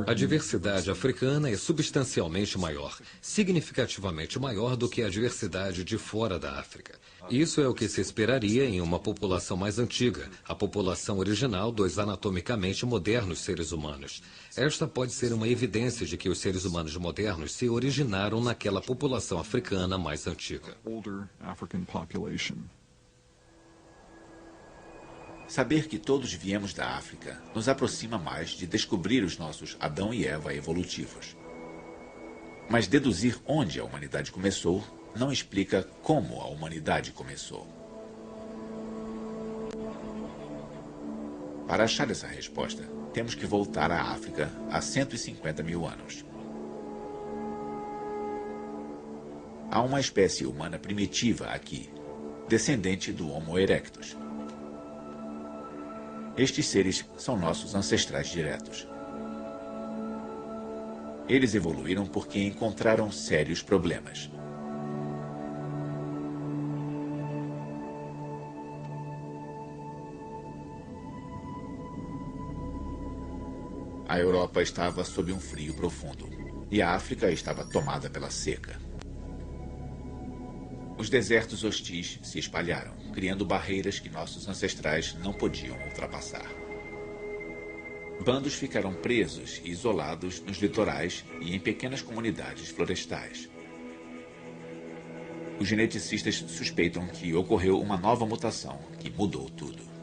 A diversidade africana é substancialmente maior, significativamente maior do que a diversidade de fora da África. Isso é o que se esperaria em uma população mais antiga, a população original dos anatomicamente modernos seres humanos. Esta pode ser uma evidência de que os seres humanos modernos se originaram naquela população africana mais antiga. Saber que todos viemos da África nos aproxima mais de descobrir os nossos Adão e Eva evolutivos. Mas deduzir onde a humanidade começou não explica como a humanidade começou. Para achar essa resposta, temos que voltar à África há 150 mil anos. Há uma espécie humana primitiva aqui, descendente do Homo erectus. Estes seres são nossos ancestrais diretos. Eles evoluíram porque encontraram sérios problemas. A Europa estava sob um frio profundo e a África estava tomada pela seca. Os desertos hostis se espalharam, criando barreiras que nossos ancestrais não podiam ultrapassar. Bandos ficaram presos e isolados nos litorais e em pequenas comunidades florestais. Os geneticistas suspeitam que ocorreu uma nova mutação que mudou tudo.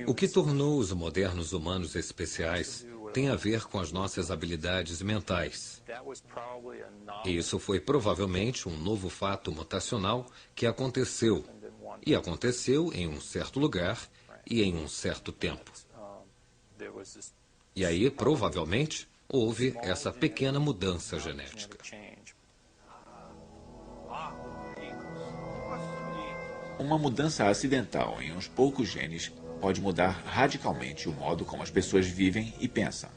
O que tornou os modernos humanos especiais tem a ver com as nossas habilidades mentais. E isso foi provavelmente um novo fato mutacional que aconteceu. E aconteceu em um certo lugar e em um certo tempo. E aí, provavelmente, houve essa pequena mudança genética. Uma mudança acidental em uns poucos genes pode mudar radicalmente o modo como as pessoas vivem e pensam.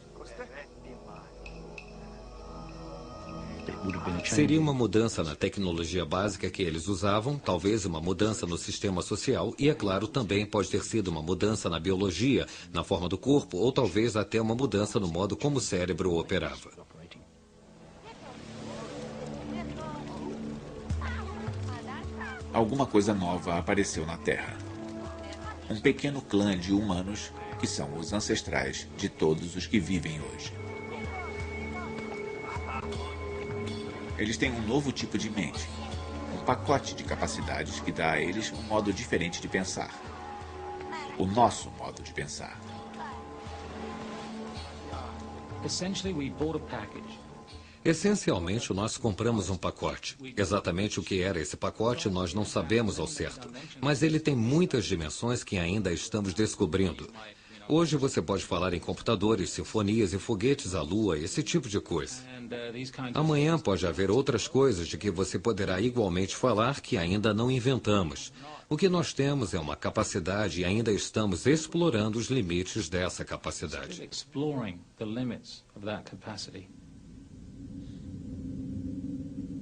Seria uma mudança na tecnologia básica que eles usavam, talvez uma mudança no sistema social e, é claro, também pode ter sido uma mudança na biologia, na forma do corpo, ou talvez até uma mudança no modo como o cérebro operava. Alguma coisa nova apareceu na Terra. Um pequeno clã de humanos que são os ancestrais de todos os que vivem hoje. Eles têm um novo tipo de mente, um pacote de capacidades que dá a eles um modo diferente de pensar. O nosso modo de pensar. Essencialmente, nós compramos um pacote. Exatamente o que era esse pacote nós não sabemos ao certo, mas ele tem muitas dimensões que ainda estamos descobrindo. Hoje você pode falar em computadores, sinfonias e foguetes à lua, esse tipo de coisa. Amanhã pode haver outras coisas de que você poderá igualmente falar que ainda não inventamos. O que nós temos é uma capacidade e ainda estamos explorando os limites dessa capacidade.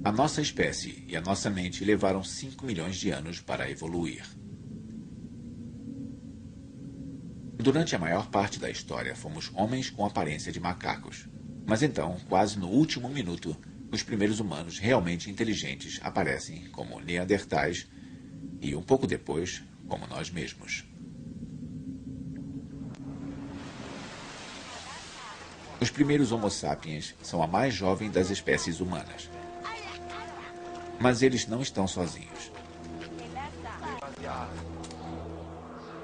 A nossa espécie e a nossa mente levaram 5 milhões de anos para evoluir. Durante a maior parte da história, fomos homens com aparência de macacos. Mas então, quase no último minuto, os primeiros humanos realmente inteligentes aparecem como neandertais e, um pouco depois, como nós mesmos. Os primeiros Homo sapiens são a mais jovem das espécies humanas. Mas eles não estão sozinhos.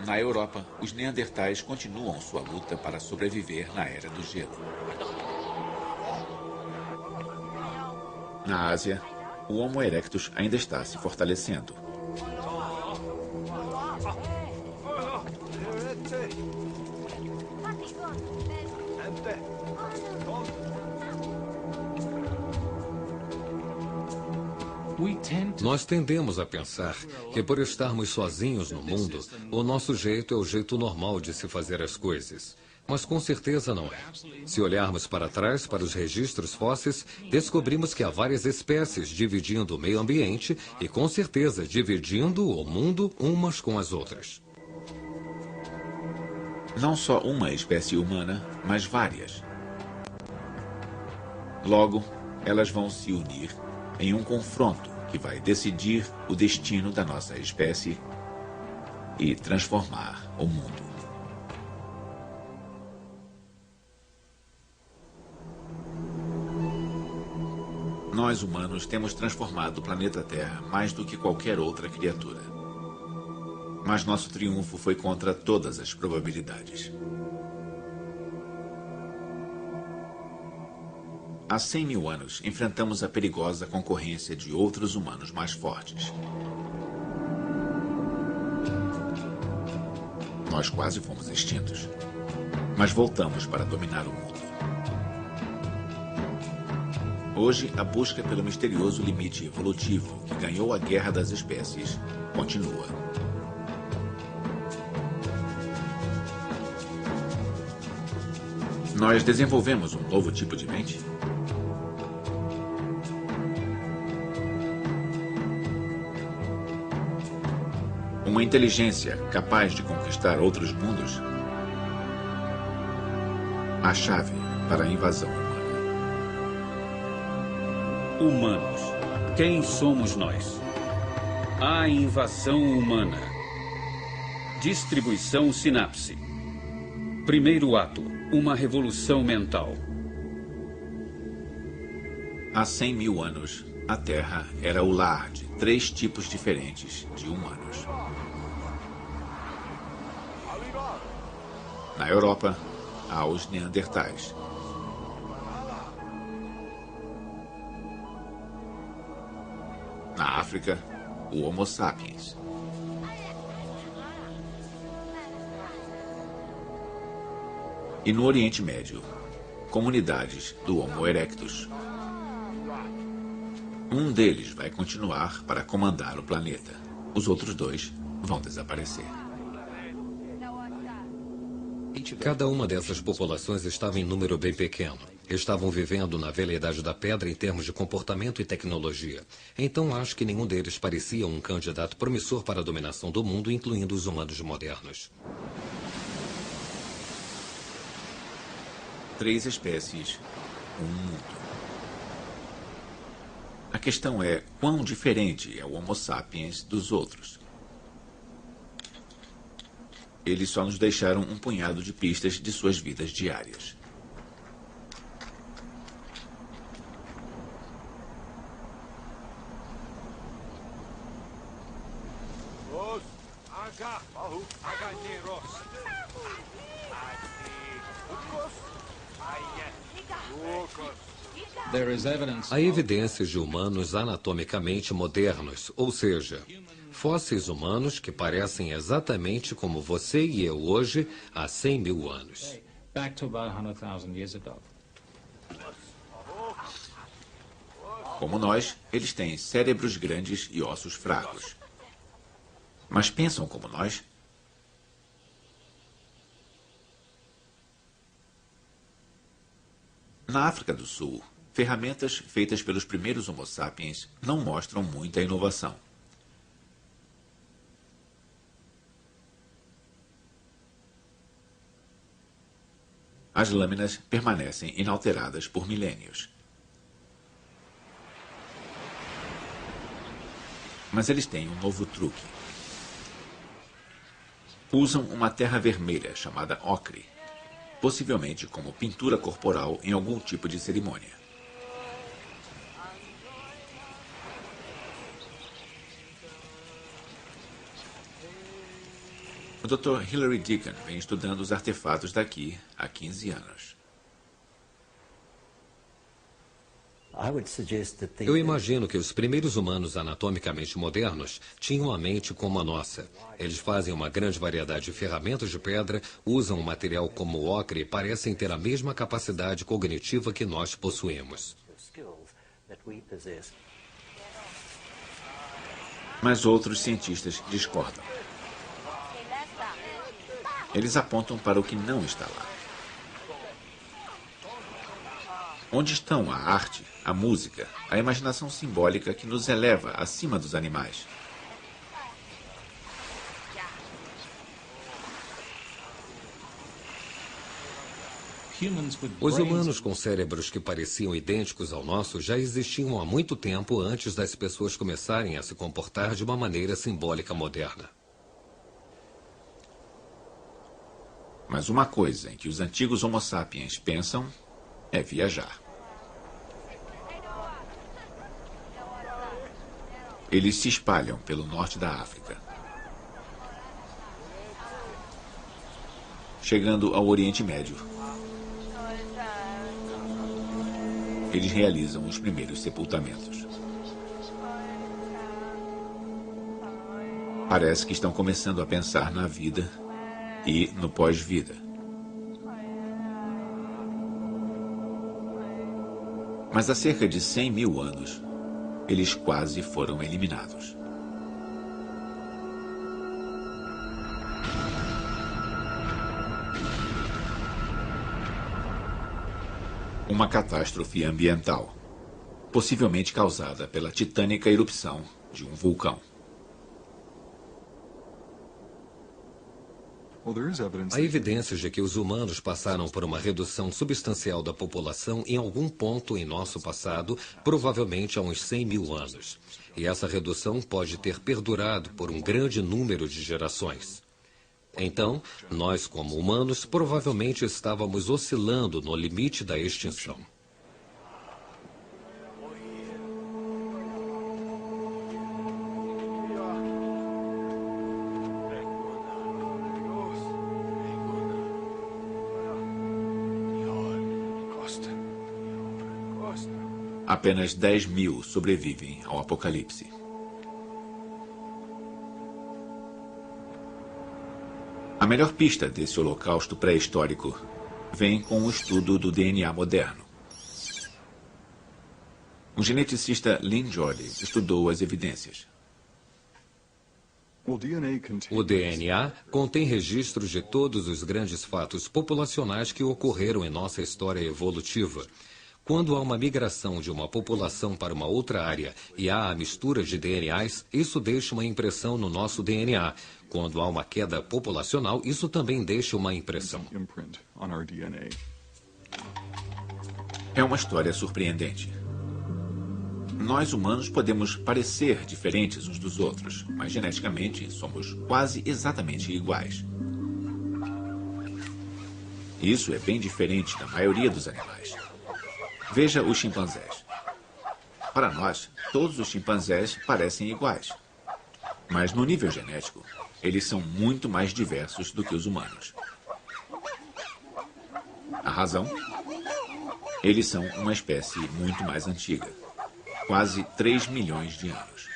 Na Europa, os neandertais continuam sua luta para sobreviver na Era do Gelo. Na Ásia, o Homo erectus ainda está se fortalecendo. Nós tendemos a pensar que por estarmos sozinhos no mundo, o nosso jeito é o jeito normal de se fazer as coisas. Mas com certeza não é. Se olharmos para trás, para os registros fósseis, descobrimos que há várias espécies dividindo o meio ambiente e, com certeza, dividindo o mundo umas com as outras. Não só uma espécie humana, mas várias. Logo, elas vão se unir em um confronto que vai decidir o destino da nossa espécie e transformar o mundo. Nós, humanos, temos transformado o planeta Terra mais do que qualquer outra criatura. Mas nosso triunfo foi contra todas as probabilidades. Há 100 mil anos, enfrentamos a perigosa concorrência de outros humanos mais fortes. Nós quase fomos extintos, mas voltamos para dominar o mundo. Hoje, a busca pelo misterioso limite evolutivo que ganhou a Guerra das Espécies continua. Nós desenvolvemos um novo tipo de mente? Uma inteligência capaz de conquistar outros mundos? A chave para a invasão humana. Humanos. Quem somos nós? A invasão humana. Distribuição sinapse. Primeiro ato. Uma revolução mental. Há 100 mil anos, a Terra era o lar de 3 tipos diferentes de humanos. Na Europa, há os Neandertais. Na África, o Homo sapiens. E no Oriente Médio, comunidades do Homo erectus. Um deles vai continuar para comandar o planeta. Os outros 2 vão desaparecer. Cada uma dessas populações estava em número bem pequeno. Estavam vivendo na velha idade da pedra em termos de comportamento e tecnologia. Então acho que nenhum deles parecia um candidato promissor para a dominação do mundo, incluindo os humanos modernos. 3 espécies, um mundo. A questão é quão diferente é o Homo sapiens dos outros. Eles só nos deixaram um punhado de pistas de suas vidas diárias. Há evidências de humanos anatomicamente modernos, ou seja, fósseis humanos que parecem exatamente como você e eu hoje há 100 mil anos. Como nós, eles têm cérebros grandes e ossos fracos. Mas pensam como nós? Na África do Sul, ferramentas feitas pelos primeiros Homo sapiens não mostram muita inovação. As lâminas permanecem inalteradas por milênios. Mas eles têm um novo truque. Usam uma terra vermelha chamada ocre, possivelmente como pintura corporal em algum tipo de cerimônia. O Dr. Hilary Deacon vem estudando os artefatos daqui há 15 anos. Eu imagino que os primeiros humanos anatomicamente modernos tinham a mente como a nossa. Eles fazem uma grande variedade de ferramentas de pedra, usam um material como o ocre e parecem ter a mesma capacidade cognitiva que nós possuímos. Mas outros cientistas discordam. Eles apontam para o que não está lá. Onde estão a arte, a música, a imaginação simbólica que nos eleva acima dos animais? Os humanos com cérebros que pareciam idênticos ao nosso já existiam há muito tempo antes das pessoas começarem a se comportar de uma maneira simbólica moderna. Mas uma coisa em que os antigos Homo sapiens pensam é viajar. Eles se espalham pelo norte da África, chegando ao Oriente Médio. Eles realizam os primeiros sepultamentos. Parece que estão começando a pensar na vida e no pós-vida. Mas há cerca de 100 mil anos, eles quase foram eliminados. Uma catástrofe ambiental, possivelmente causada pela titânica erupção de um vulcão. Há evidências de que os humanos passaram por uma redução substancial da população em algum ponto em nosso passado, provavelmente há uns 100 mil anos. E essa redução pode ter perdurado por um grande número de gerações. Então, nós, como humanos, provavelmente estávamos oscilando no limite da extinção. Apenas 10 mil sobrevivem ao apocalipse. A melhor pista desse holocausto pré-histórico vem com o estudo do DNA moderno. O geneticista Lynn Jolly estudou as evidências. O DNA contém registros de todos os grandes fatos populacionais que ocorreram em nossa história evolutiva. Quando há uma migração de uma população para uma outra área e há a mistura de DNAs, isso deixa uma impressão no nosso DNA. Quando há uma queda populacional, isso também deixa uma impressão. É uma história surpreendente. Nós, humanos, podemos parecer diferentes uns dos outros, mas geneticamente somos quase exatamente iguais. Isso é bem diferente da maioria dos animais. Veja os chimpanzés. Para nós, todos os chimpanzés parecem iguais. Mas no nível genético, eles são muito mais diversos do que os humanos. A razão? Eles são uma espécie muito mais antiga. Quase 3 milhões de anos.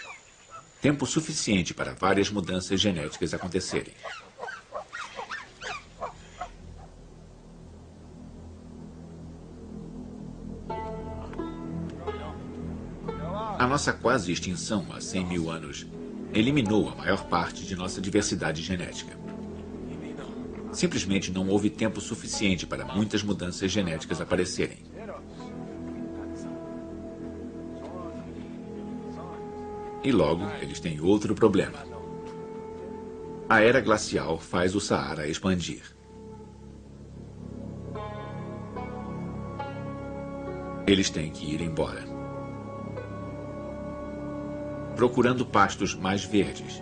Tempo suficiente para várias mudanças genéticas acontecerem. A nossa quase extinção há 100 mil anos eliminou a maior parte de nossa diversidade genética. Simplesmente não houve tempo suficiente para muitas mudanças genéticas aparecerem. E logo, eles têm outro problema. A era glacial faz o Saara expandir. Eles têm que ir embora, procurando pastos mais verdes.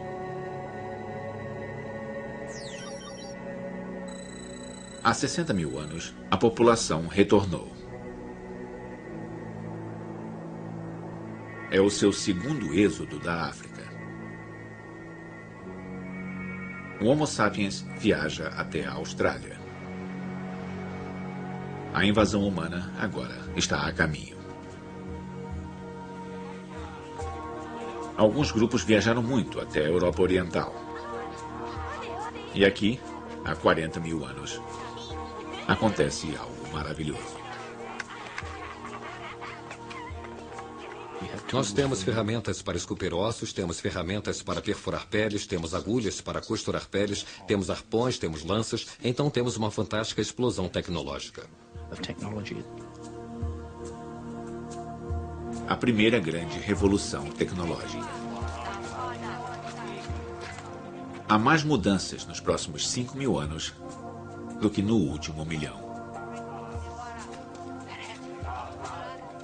Há 60 mil anos, a população retornou. É o seu segundo êxodo da África. O Homo sapiens viaja até a Austrália. A invasão humana agora está a caminho. Alguns grupos viajaram muito até a Europa Oriental. E aqui, há 40 mil anos, acontece algo maravilhoso. Nós temos ferramentas para esculpir ossos, temos ferramentas para perfurar peles, temos agulhas para costurar peles, temos arpões, temos lanças, então temos uma fantástica explosão tecnológica. A primeira grande revolução tecnológica. Há mais mudanças nos próximos 5 mil anos do que no último milhão.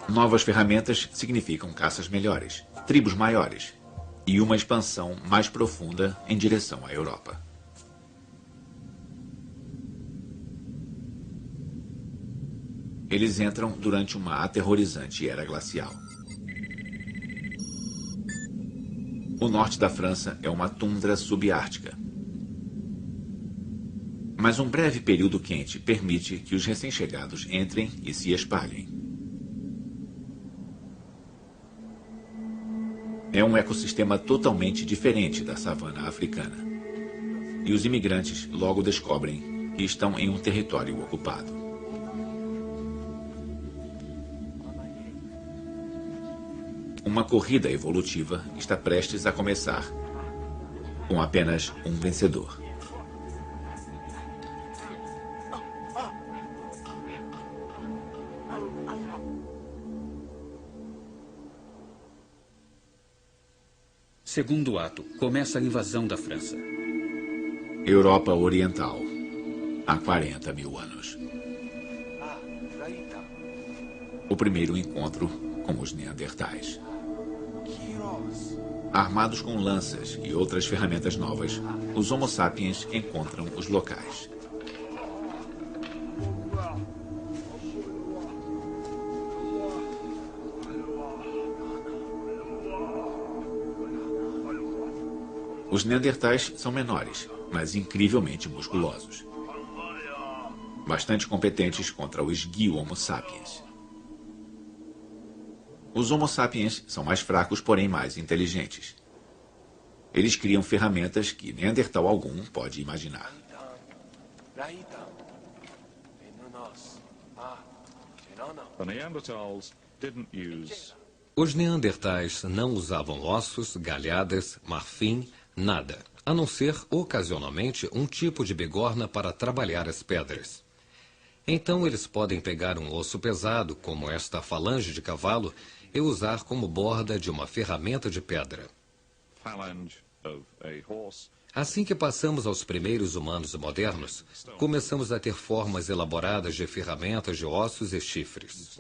Novas ferramentas significam caças melhores, tribos maiores e uma expansão mais profunda em direção à Europa. Eles entram durante uma aterrorizante era glacial. O norte da França é uma tundra subártica. Mas um breve período quente permite que os recém-chegados entrem e se espalhem. É um ecossistema totalmente diferente da savana africana. E os imigrantes logo descobrem que estão em um território ocupado. Uma corrida evolutiva está prestes a começar, com apenas um vencedor. Segundo ato, começa a invasão da França. Europa Oriental, há 40 mil anos. O primeiro encontro com os Neandertais. Armados com lanças e outras ferramentas novas, os Homo sapiens encontram os locais. Os Neandertais são menores, mas incrivelmente musculosos. Bastante competentes contra o esguio Homo sapiens. Os Homo sapiens são mais fracos, porém mais inteligentes. Eles criam ferramentas que Neandertal algum pode imaginar. Os Neandertais não usavam ossos, galhadas, marfim, nada, a não ser, ocasionalmente, um tipo de bigorna para trabalhar as pedras. Então eles podem pegar um osso pesado, como esta falange de cavalo, e usar como borda de uma ferramenta de pedra. Assim que passamos aos primeiros humanos modernos, começamos a ter formas elaboradas de ferramentas de ossos e chifres.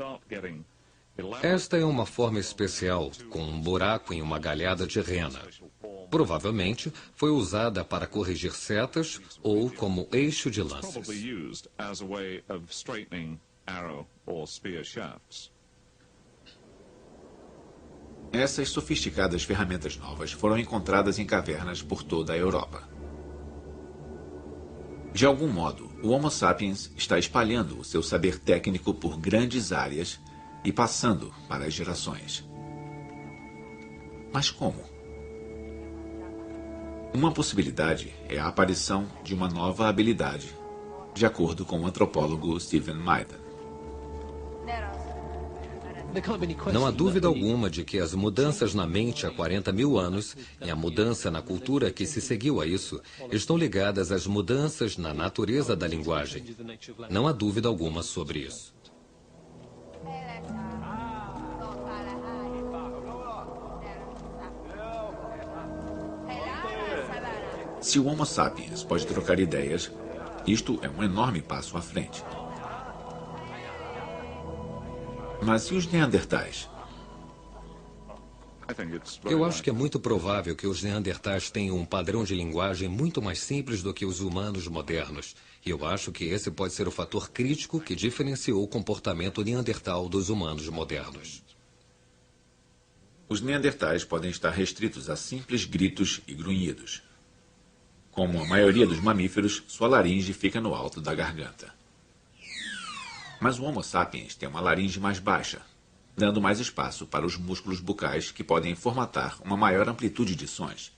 Esta é uma forma especial, com um buraco em uma galhada de rena. Provavelmente foi usada para corrigir setas ou como eixo de lanças. Essas sofisticadas ferramentas novas foram encontradas em cavernas por toda a Europa. De algum modo, o Homo sapiens está espalhando o seu saber técnico por grandes áreas e passando para as gerações. Mas como? Uma possibilidade é a aparição de uma nova habilidade, de acordo com o antropólogo Stephen Maiden. Não há dúvida alguma de que as mudanças na mente há 40 mil anos e a mudança na cultura que se seguiu a isso estão ligadas às mudanças na natureza da linguagem. Não há dúvida alguma sobre isso. Se o Homo sapiens pode trocar ideias, isto é um enorme passo à frente. Mas e os Neandertais? Eu acho que é muito provável que os Neandertais tenham um padrão de linguagem muito mais simples do que os humanos modernos. E eu acho que esse pode ser o fator crítico que diferenciou o comportamento neandertal dos humanos modernos. Os Neandertais podem estar restritos a simples gritos e grunhidos. Como a maioria dos mamíferos, sua laringe fica no alto da garganta. Mas o Homo sapiens tem uma laringe mais baixa, dando mais espaço para os músculos bucais que podem formatar uma maior amplitude de sons.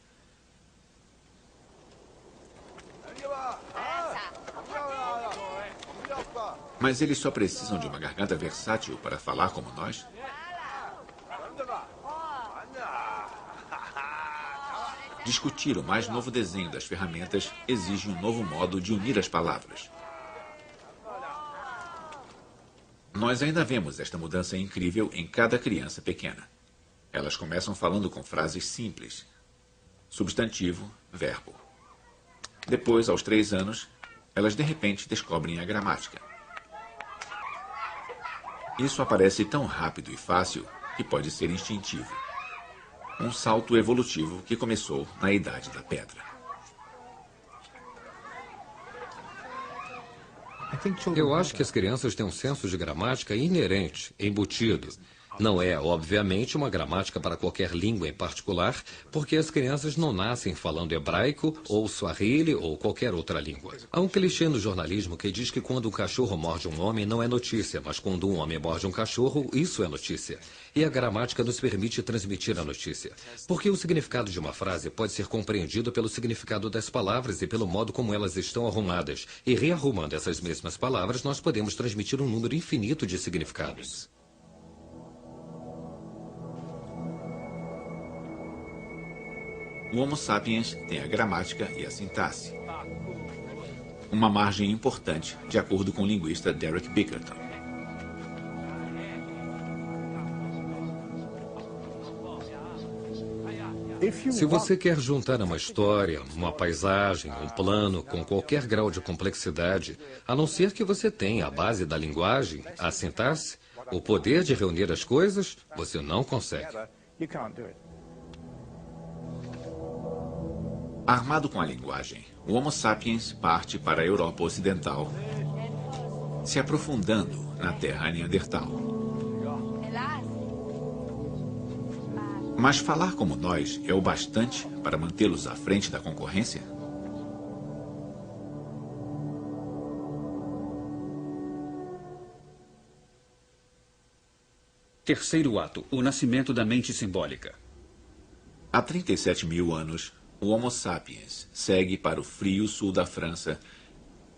Mas eles só precisam de uma garganta versátil para falar como nós? Discutir o mais novo desenho das ferramentas exige um novo modo de unir as palavras. Nós ainda vemos esta mudança incrível em cada criança pequena. Elas começam falando com frases simples. Substantivo, verbo. Depois, aos 3 anos, elas de repente descobrem a gramática. Isso aparece tão rápido e fácil que pode ser instintivo. Um salto evolutivo que começou na Idade da Pedra. Eu acho que as crianças têm um senso de gramática inerente, embutido. Não é, obviamente, uma gramática para qualquer língua em particular, porque as crianças não nascem falando hebraico ou suahili ou qualquer outra língua. Há um clichê no jornalismo que diz que quando um cachorro morde um homem não é notícia, mas quando um homem morde um cachorro, isso é notícia. E a gramática nos permite transmitir a notícia. Porque o significado de uma frase pode ser compreendido pelo significado das palavras e pelo modo como elas estão arrumadas. E rearrumando essas mesmas palavras, nós podemos transmitir um número infinito de significados. O Homo sapiens tem a gramática e a sintaxe. Uma margem importante, de acordo com o linguista Derek Bickerton. Se você quer juntar uma história, uma paisagem, um plano com qualquer grau de complexidade, a não ser que você tenha a base da linguagem, a sintaxe, o poder de reunir as coisas, você não consegue. Armado com a linguagem, o Homo sapiens parte para a Europa Ocidental, se aprofundando na terra neandertal. Mas falar como nós é o bastante para mantê-los à frente da concorrência? Terceiro ato, o nascimento da mente simbólica. Há 37 mil anos, o Homo sapiens segue para o frio sul da França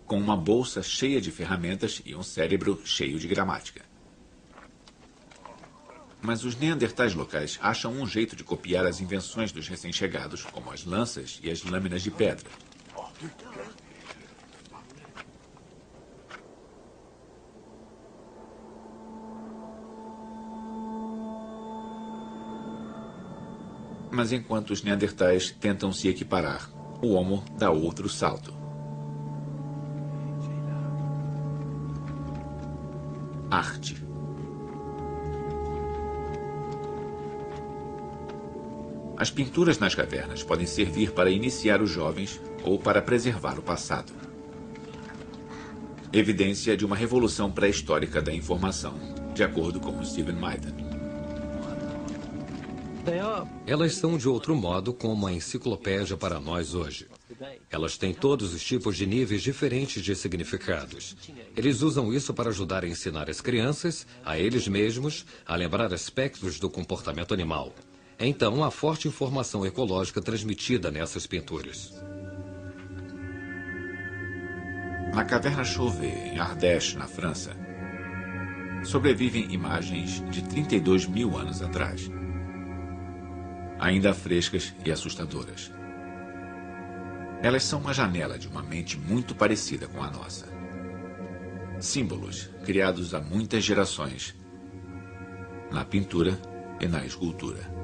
com uma bolsa cheia de ferramentas e um cérebro cheio de gramática. Mas os neandertais locais acham um jeito de copiar as invenções dos recém-chegados, como as lanças e as lâminas de pedra. Mas enquanto os neandertais tentam se equiparar, o Homo dá outro salto. Arte. As pinturas nas cavernas podem servir para iniciar os jovens ou para preservar o passado. Evidência de uma revolução pré-histórica da informação, de acordo com Stephen Myton. Elas são, de outro modo, como a enciclopédia para nós hoje. Elas têm todos os tipos de níveis diferentes de significados. Eles usam isso para ajudar a ensinar as crianças, a eles mesmos, a lembrar aspectos do comportamento animal. Então, há forte informação ecológica transmitida nessas pinturas. Na caverna Chauvet, em Ardèche, na França, sobrevivem imagens de 32 mil anos atrás, ainda frescas e assustadoras. Elas são uma janela de uma mente muito parecida com a nossa. Símbolos criados há muitas gerações, na pintura e na escultura.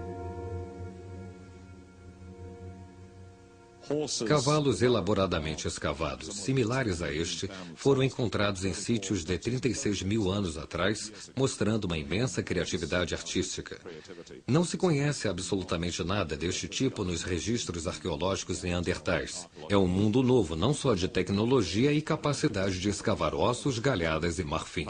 Cavalos elaboradamente escavados, similares a este, foram encontrados em sítios de 36 mil anos atrás, mostrando uma imensa criatividade artística. Não se conhece absolutamente nada deste tipo nos registros arqueológicos neandertais. É um mundo novo, não só de tecnologia e capacidade de escavar ossos, galhadas e marfim.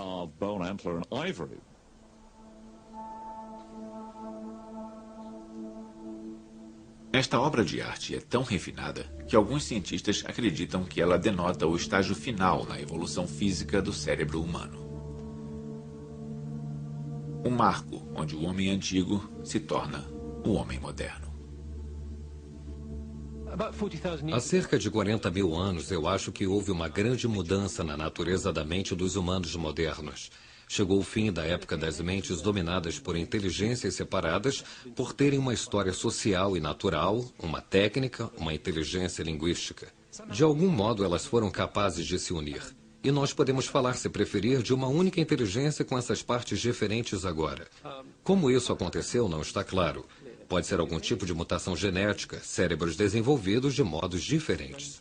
Esta obra de arte é tão refinada que alguns cientistas acreditam que ela denota o estágio final na evolução física do cérebro humano. Um marco onde o homem antigo se torna o homem moderno. Há cerca de 40 mil anos, eu acho que houve uma grande mudança na natureza da mente dos humanos modernos. Chegou o fim da época das mentes dominadas por inteligências separadas por terem uma história social e natural, uma técnica, uma inteligência linguística. De algum modo, elas foram capazes de se unir. E nós podemos falar, se preferir, de uma única inteligência com essas partes diferentes agora. Como isso aconteceu, não está claro. Pode ser algum tipo de mutação genética, cérebros desenvolvidos de modos diferentes.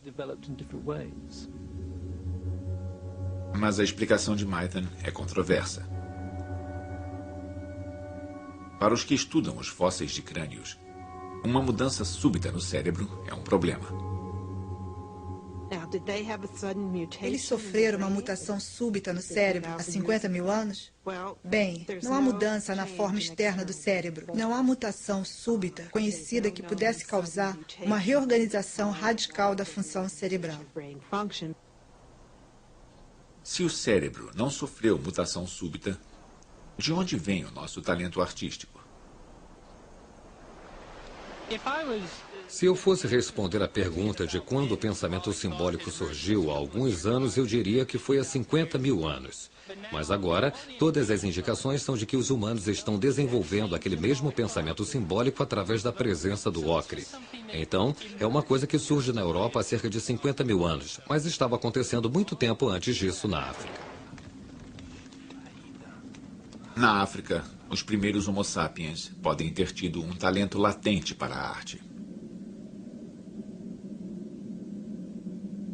Mas a explicação de Myton é controversa. Para os que estudam os fósseis de crânios, uma mudança súbita no cérebro é um problema. Eles sofreram uma mutação súbita no cérebro há 50 mil anos? Bem, não há mudança na forma externa do cérebro. Não há mutação súbita conhecida que pudesse causar uma reorganização radical da função cerebral. Se o cérebro não sofreu mutação súbita, de onde vem o nosso talento artístico? Se eu fosse responder à pergunta de quando o pensamento simbólico surgiu há alguns anos, eu diria que foi há 50 mil anos. Mas agora, todas as indicações são de que os humanos estão desenvolvendo aquele mesmo pensamento simbólico através da presença do ocre. Então, é uma coisa que surge na Europa há cerca de 50 mil anos, mas estava acontecendo muito tempo antes disso na África. Na África, os primeiros Homo sapiens podem ter tido um talento latente para a arte.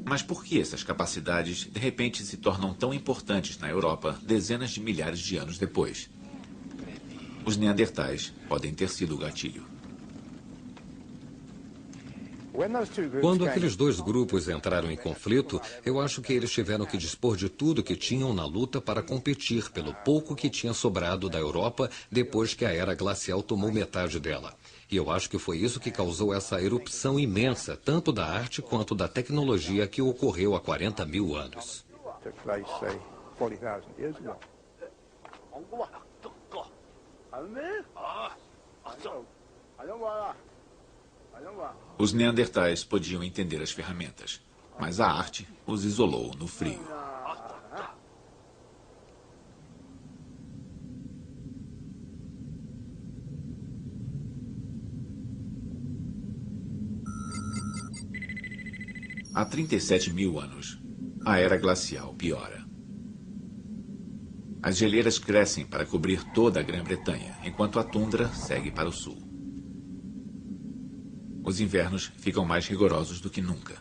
Mas por que essas capacidades, de repente, se tornam tão importantes na Europa dezenas de milhares de anos depois? Os neandertais podem ter sido o gatilho. Quando aqueles dois grupos entraram em conflito, eu acho que eles tiveram que dispor de tudo que tinham na luta para competir pelo pouco que tinha sobrado da Europa depois que a era glacial tomou metade dela. E eu acho que foi isso que causou essa erupção imensa, tanto da arte quanto da tecnologia que ocorreu há 40 mil anos. Os neandertais podiam entender as ferramentas, mas a arte os isolou no frio. Há 37 mil anos, a era glacial piora. As geleiras crescem para cobrir toda a Grã-Bretanha, enquanto a tundra segue para o sul. Os invernos ficam mais rigorosos do que nunca.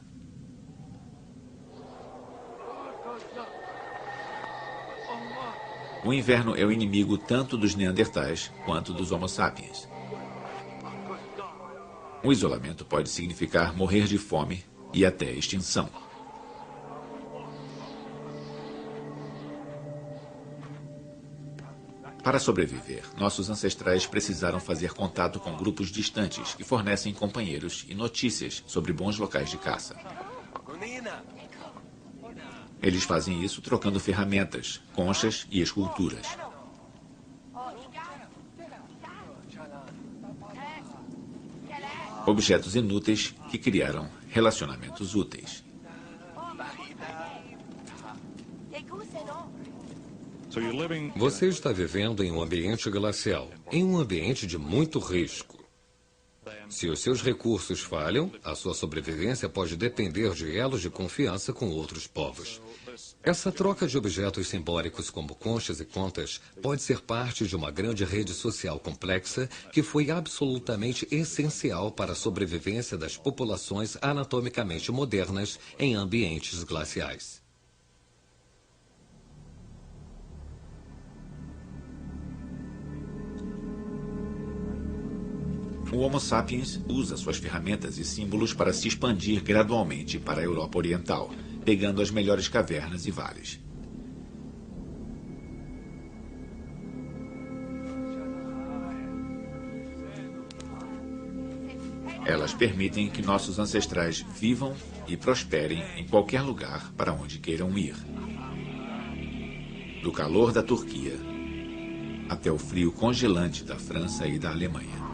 O inverno é o inimigo tanto dos neandertais quanto dos Homo sapiens. O isolamento pode significar morrer de fome e até extinção. Para sobreviver, nossos ancestrais precisaram fazer contato com grupos distantes que fornecem companheiros e notícias sobre bons locais de caça. Eles fazem isso trocando ferramentas, conchas e esculturas. Objetos inúteis que criaram relacionamentos úteis. Você está vivendo em um ambiente glacial, em um ambiente de muito risco. Se os seus recursos falham, a sua sobrevivência pode depender de elos de confiança com outros povos. Essa troca de objetos simbólicos como conchas e contas pode ser parte de uma grande rede social complexa que foi absolutamente essencial para a sobrevivência das populações anatomicamente modernas em ambientes glaciais. O Homo sapiens usa suas ferramentas e símbolos para se expandir gradualmente para a Europa Oriental, pegando as melhores cavernas e vales. Elas permitem que nossos ancestrais vivam e prosperem em qualquer lugar para onde queiram ir. Do calor da Turquia até o frio congelante da França e da Alemanha.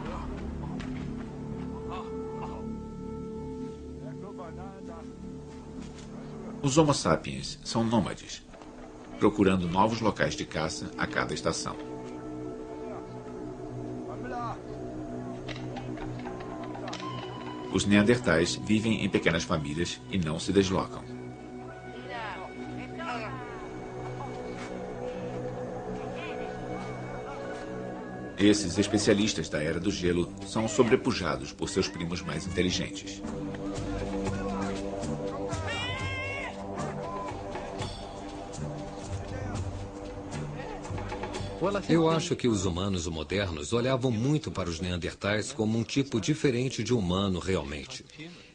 Os Homo sapiens são nômades, procurando novos locais de caça a cada estação. Os neandertais vivem em pequenas famílias e não se deslocam. Esses especialistas da Era do Gelo são sobrepujados por seus primos mais inteligentes. Eu acho que os humanos modernos olhavam muito para os neandertais como um tipo diferente de humano realmente.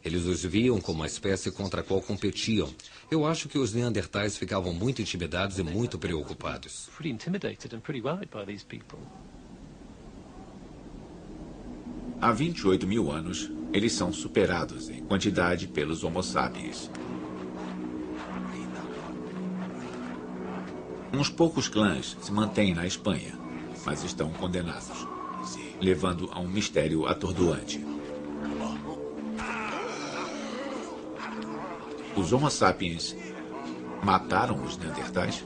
Eles os viam como uma espécie contra a qual competiam. Eu acho que os neandertais ficavam muito intimidados e muito preocupados. Há 28 mil anos, eles são superados em quantidade pelos Homo sapiens. Uns poucos clãs se mantêm na Espanha, mas estão condenados, levando a um mistério atordoante. Os Homo sapiens mataram os neandertais?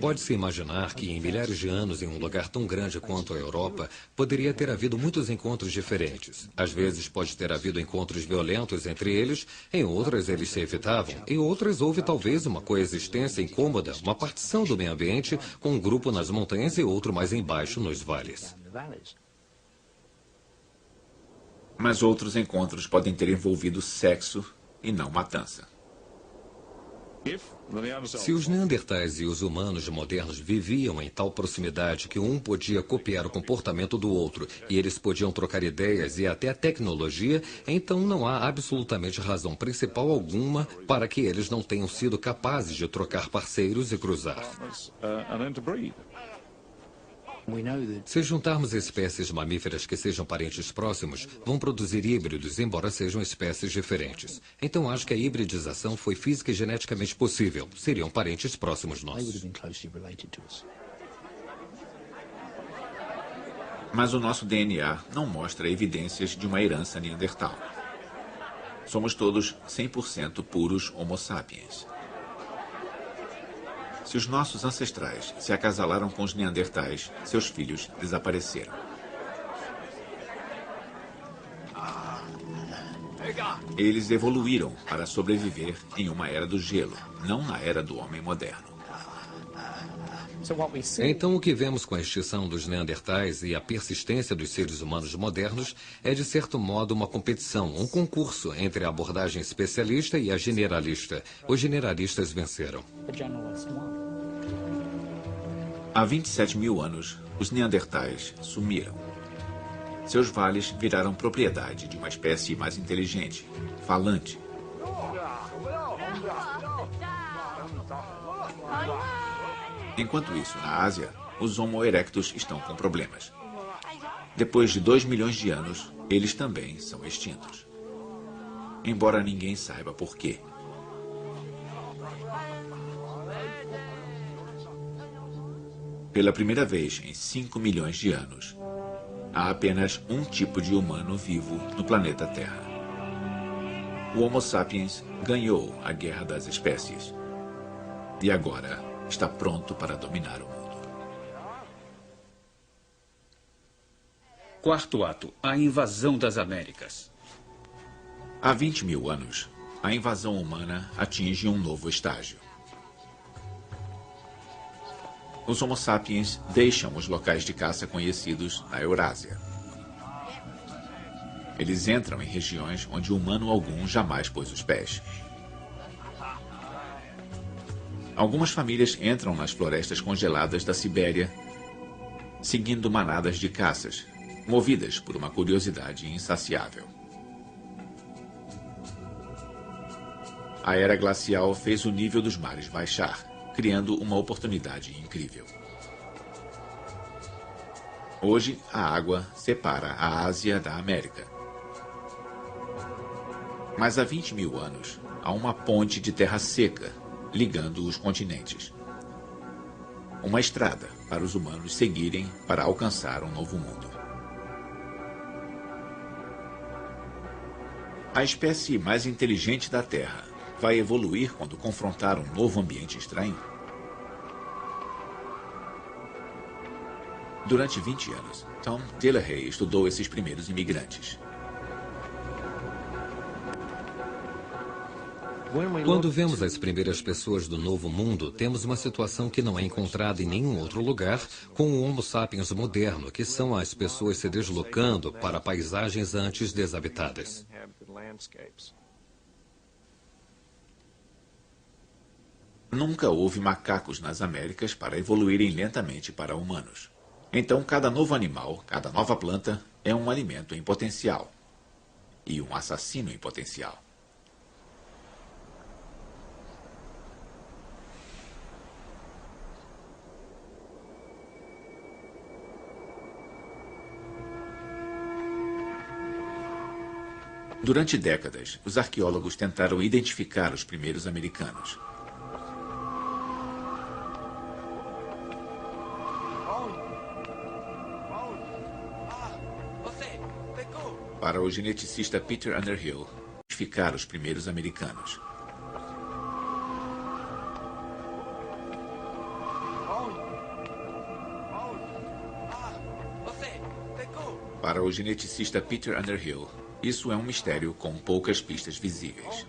Pode-se imaginar que em milhares de anos, em um lugar tão grande quanto a Europa, poderia ter havido muitos encontros diferentes. Às vezes pode ter havido encontros violentos entre eles, em outras eles se evitavam, em outras houve talvez uma coexistência incômoda, uma partição do meio ambiente com um grupo nas montanhas e outro mais embaixo nos vales. Mas outros encontros podem ter envolvido sexo e não matança. Se os neandertais e os humanos modernos viviam em tal proximidade que um podia copiar o comportamento do outro e eles podiam trocar ideias e até tecnologia, então não há absolutamente razão principal alguma para que eles não tenham sido capazes de trocar parceiros e cruzar. Se juntarmos espécies mamíferas que sejam parentes próximos, vão produzir híbridos, embora sejam espécies diferentes. Então acho que a hibridização foi física e geneticamente possível. Seriam parentes próximos nossos. Mas o nosso DNA não mostra evidências de uma herança neandertal. Somos todos 100% puros Homo sapiens. Se os nossos ancestrais se acasalaram com os neandertais, seus filhos desapareceram. Eles evoluíram para sobreviver em uma era do gelo, não na era do homem moderno. Então o que vemos com a extinção dos neandertais e a persistência dos seres humanos modernos é, de certo modo, uma competição, um concurso entre a abordagem especialista e a generalista. Os generalistas venceram. Há 27 mil anos, os neandertais sumiram. Seus vales viraram propriedade de uma espécie mais inteligente, falante. Enquanto isso, na Ásia, os Homo erectus estão com problemas. Depois de 2 milhões de anos, eles também são extintos. Embora ninguém saiba por quê. Pela primeira vez em 5 milhões de anos, há apenas um tipo de humano vivo no planeta Terra. O Homo sapiens ganhou a Guerra das Espécies. E agora está pronto para dominar o mundo. Quarto ato, a invasão das Américas. Há 20 mil anos, a invasão humana atinge um novo estágio. Os Homo sapiens deixam os locais de caça conhecidos na Eurásia. Eles entram em regiões onde humano algum jamais pôs os pés. Algumas famílias entram nas florestas congeladas da Sibéria, seguindo manadas de caças, movidas por uma curiosidade insaciável. A era glacial fez o nível dos mares baixar, criando uma oportunidade incrível. Hoje, a água separa a Ásia da América. Mas há 20 mil anos, há uma ponte de terra seca ligando os continentes. Uma estrada para os humanos seguirem para alcançar um novo mundo. A espécie mais inteligente da Terra vai evoluir quando confrontar um novo ambiente estranho? Durante 20 anos, Tom Dillehay estudou esses primeiros imigrantes. Quando vemos as primeiras pessoas do Novo Mundo, temos uma situação que não é encontrada em nenhum outro lugar com o Homo sapiens moderno, que são as pessoas se deslocando para paisagens antes desabitadas. Nunca houve macacos nas Américas para evoluírem lentamente para humanos. Então, cada novo animal, cada nova planta é um alimento em potencial e um assassino em potencial. Durante décadas, os arqueólogos tentaram identificar os primeiros americanos. Para o geneticista Peter Underhill, identificar os primeiros americanos. Para o geneticista Peter Underhill, isso é um mistério com poucas pistas visíveis.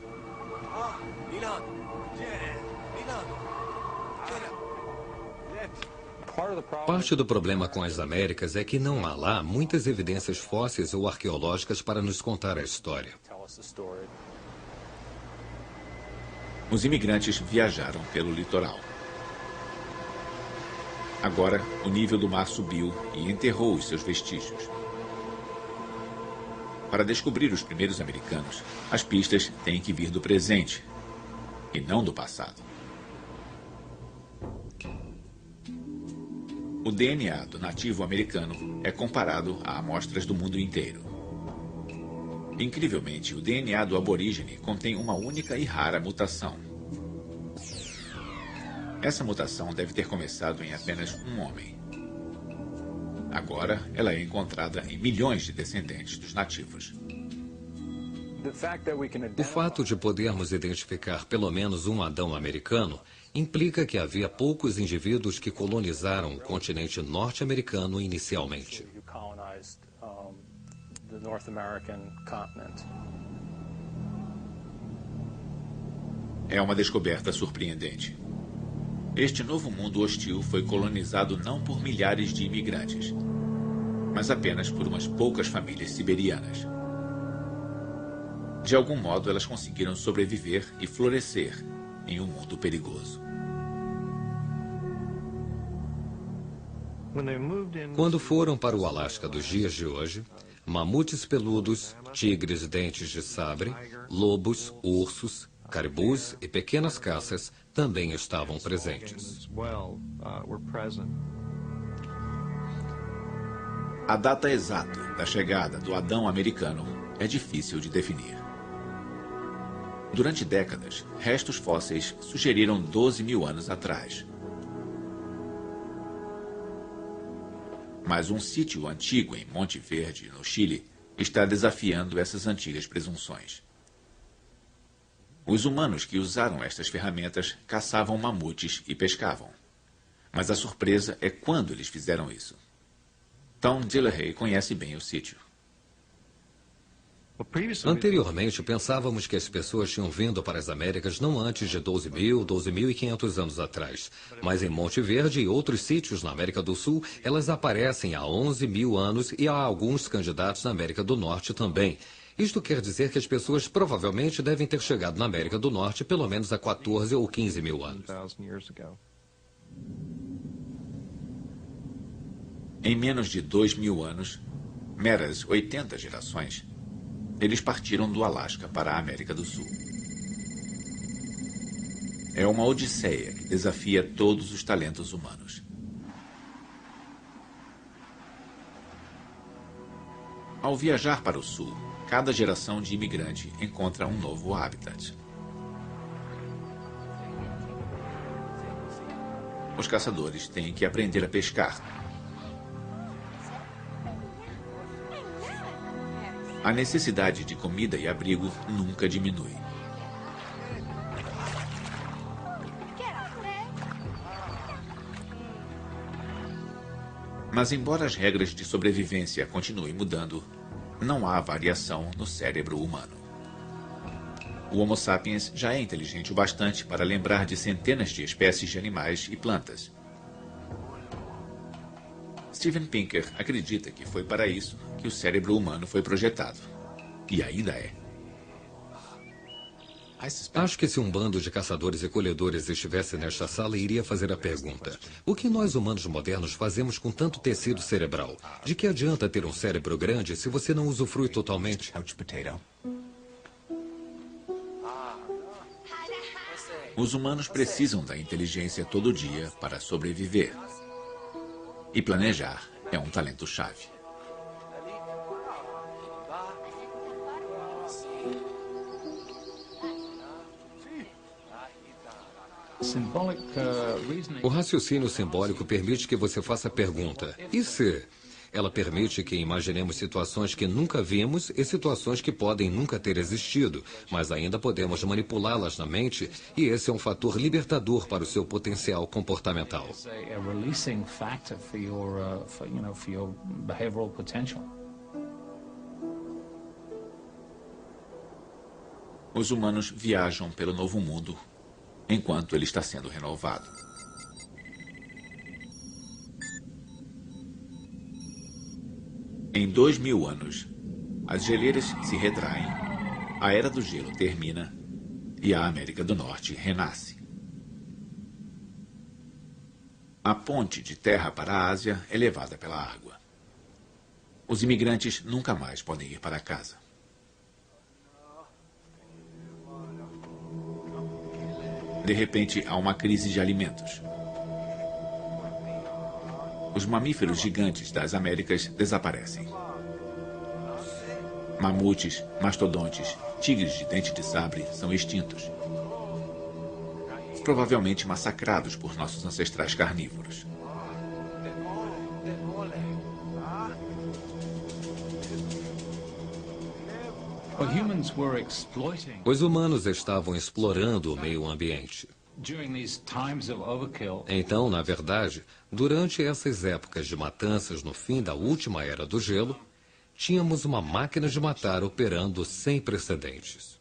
Parte do problema com as Américas é que não há lá muitas evidências fósseis ou arqueológicas para nos contar a história. Os imigrantes viajaram pelo litoral. Agora, o nível do mar subiu e enterrou os seus vestígios. Para descobrir os primeiros americanos, as pistas têm que vir do presente e não do passado. O DNA do nativo americano é comparado a amostras do mundo inteiro. Incrivelmente, o DNA do aborígene contém uma única e rara mutação. Essa mutação deve ter começado em apenas um homem. Agora, ela é encontrada em milhões de descendentes dos nativos. O fato de podermos identificar pelo menos um Adão americano implica que havia poucos indivíduos que colonizaram o continente norte-americano inicialmente. É uma descoberta surpreendente. Este novo mundo hostil foi colonizado não por milhares de imigrantes, mas apenas por umas poucas famílias siberianas. De algum modo, elas conseguiram sobreviver e florescer em um mundo perigoso. Quando foram para o Alasca dos dias de hoje, mamutes peludos, tigres dentes de sabre, lobos, ursos, caribus e pequenas caças também estavam presentes. A data exata da chegada do Adão americano é difícil de definir. Durante décadas, restos fósseis sugeriram 12 mil anos atrás. Mas um sítio antigo em Monte Verde, no Chile, está desafiando essas antigas presunções. Os humanos que usaram estas ferramentas caçavam mamutes e pescavam. Mas a surpresa é quando eles fizeram isso. Tom Dillehay conhece bem o sítio. Anteriormente, pensávamos que as pessoas tinham vindo para as Américas não antes de 12.500 anos atrás. Mas em Monte Verde e outros sítios na América do Sul, elas aparecem há 11 mil anos e há alguns candidatos na América do Norte também. Isto quer dizer que as pessoas provavelmente devem ter chegado na América do Norte pelo menos há 14 ou 15 mil anos. Em menos de 2 mil anos, meras 80 gerações, eles partiram do Alasca para a América do Sul. É uma odisseia que desafia todos os talentos humanos. Ao viajar para o sul, cada geração de imigrante encontra um novo habitat. Os caçadores têm que aprender a pescar. A necessidade de comida e abrigo nunca diminui. Mas embora as regras de sobrevivência continuem mudando, não há variação no cérebro humano. O Homo sapiens já é inteligente o bastante para lembrar de centenas de espécies de animais e plantas. Steven Pinker acredita que foi para isso que o cérebro humano foi projetado. E ainda é. Acho que se um bando de caçadores e colhedores estivesse nesta sala, iria fazer a pergunta: o que nós humanos modernos fazemos com tanto tecido cerebral? De que adianta ter um cérebro grande se você não usufrui totalmente? Os humanos precisam da inteligência todo dia para sobreviver. E planejar é um talento-chave. O raciocínio simbólico permite que você faça a pergunta: e se? Ela permite que imaginemos situações que nunca vimos e situações que podem nunca ter existido, mas ainda podemos manipulá-las na mente, e esse é um fator libertador para o seu potencial comportamental. Os humanos viajam pelo novo mundo enquanto ele está sendo renovado. Em 2000 anos, as geleiras se retraem, a Era do Gelo termina e a América do Norte renasce. A ponte de terra para a Ásia é levada pela água. Os imigrantes nunca mais podem ir para casa. De repente, há uma crise de alimentos. Os mamíferos gigantes das Américas desaparecem. Mamutes, mastodontes, tigres de dente de sabre são extintos. Provavelmente massacrados por nossos ancestrais carnívoros. Os humanos estavam explorando o meio ambiente. Então, na verdade, durante essas épocas de matanças no fim da última Era do Gelo, tínhamos uma máquina de matar operando sem precedentes.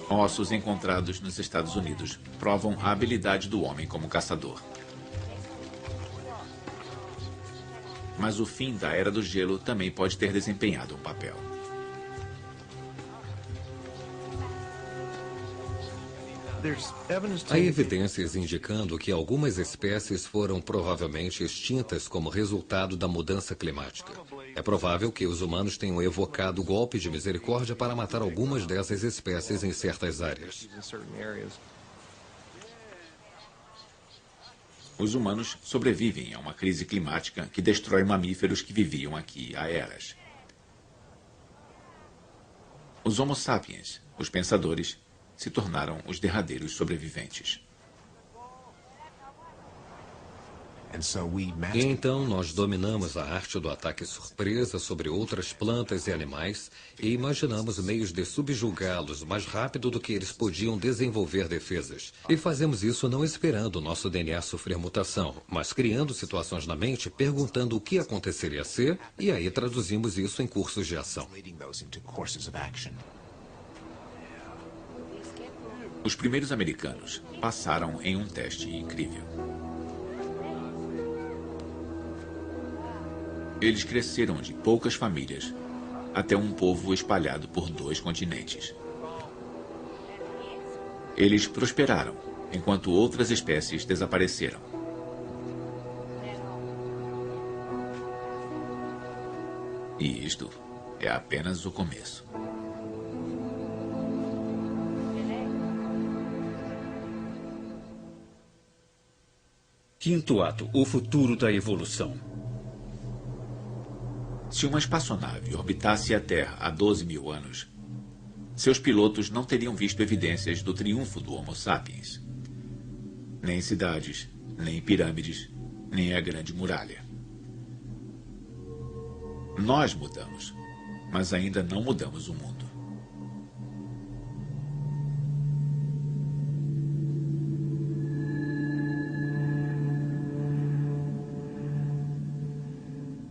Ossos encontrados nos Estados Unidos provam a habilidade do homem como caçador. Mas o fim da Era do Gelo também pode ter desempenhado um papel. Há evidências indicando que algumas espécies foram provavelmente extintas como resultado da mudança climática. É provável que os humanos tenham evocado golpe de misericórdia para matar algumas dessas espécies em certas áreas. Os humanos sobrevivem a uma crise climática que destrói mamíferos que viviam aqui há eras. Os Homo sapiens, os pensadores, se tornaram os derradeiros sobreviventes. E então nós dominamos a arte do ataque surpresa sobre outras plantas e animais e imaginamos meios de subjugá-los mais rápido do que eles podiam desenvolver defesas. E fazemos isso não esperando o nosso DNA sofrer mutação, mas criando situações na mente, perguntando o que aconteceria se, e aí traduzimos isso em cursos de ação. Os primeiros americanos passaram em um teste incrível. Eles cresceram de poucas famílias até um povo espalhado por 2 continentes. Eles prosperaram, enquanto outras espécies desapareceram. E isto é apenas o começo. Quinto ato, o futuro da evolução. Se uma espaçonave orbitasse a Terra há 12.000 anos, seus pilotos não teriam visto evidências do triunfo do Homo sapiens. Nem cidades, nem pirâmides, nem a Grande Muralha. Nós mudamos, mas ainda não mudamos o mundo.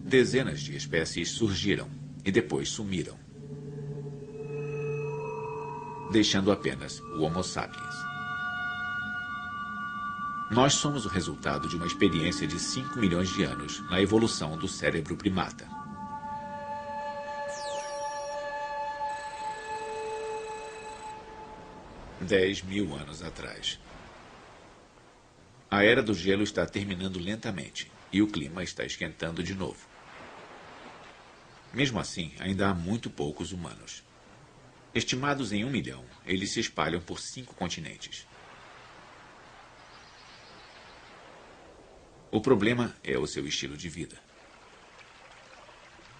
Dezenas de espécies surgiram e depois sumiram, deixando apenas o Homo sapiens. Nós somos o resultado de uma experiência de 5 milhões de anos na evolução do cérebro primata. Dez mil anos atrás. A era do gelo está terminando lentamente e o clima está esquentando de novo. Mesmo assim, ainda há muito poucos humanos. Estimados em 1 milhão, eles se espalham por 5 continentes. O problema é o seu estilo de vida.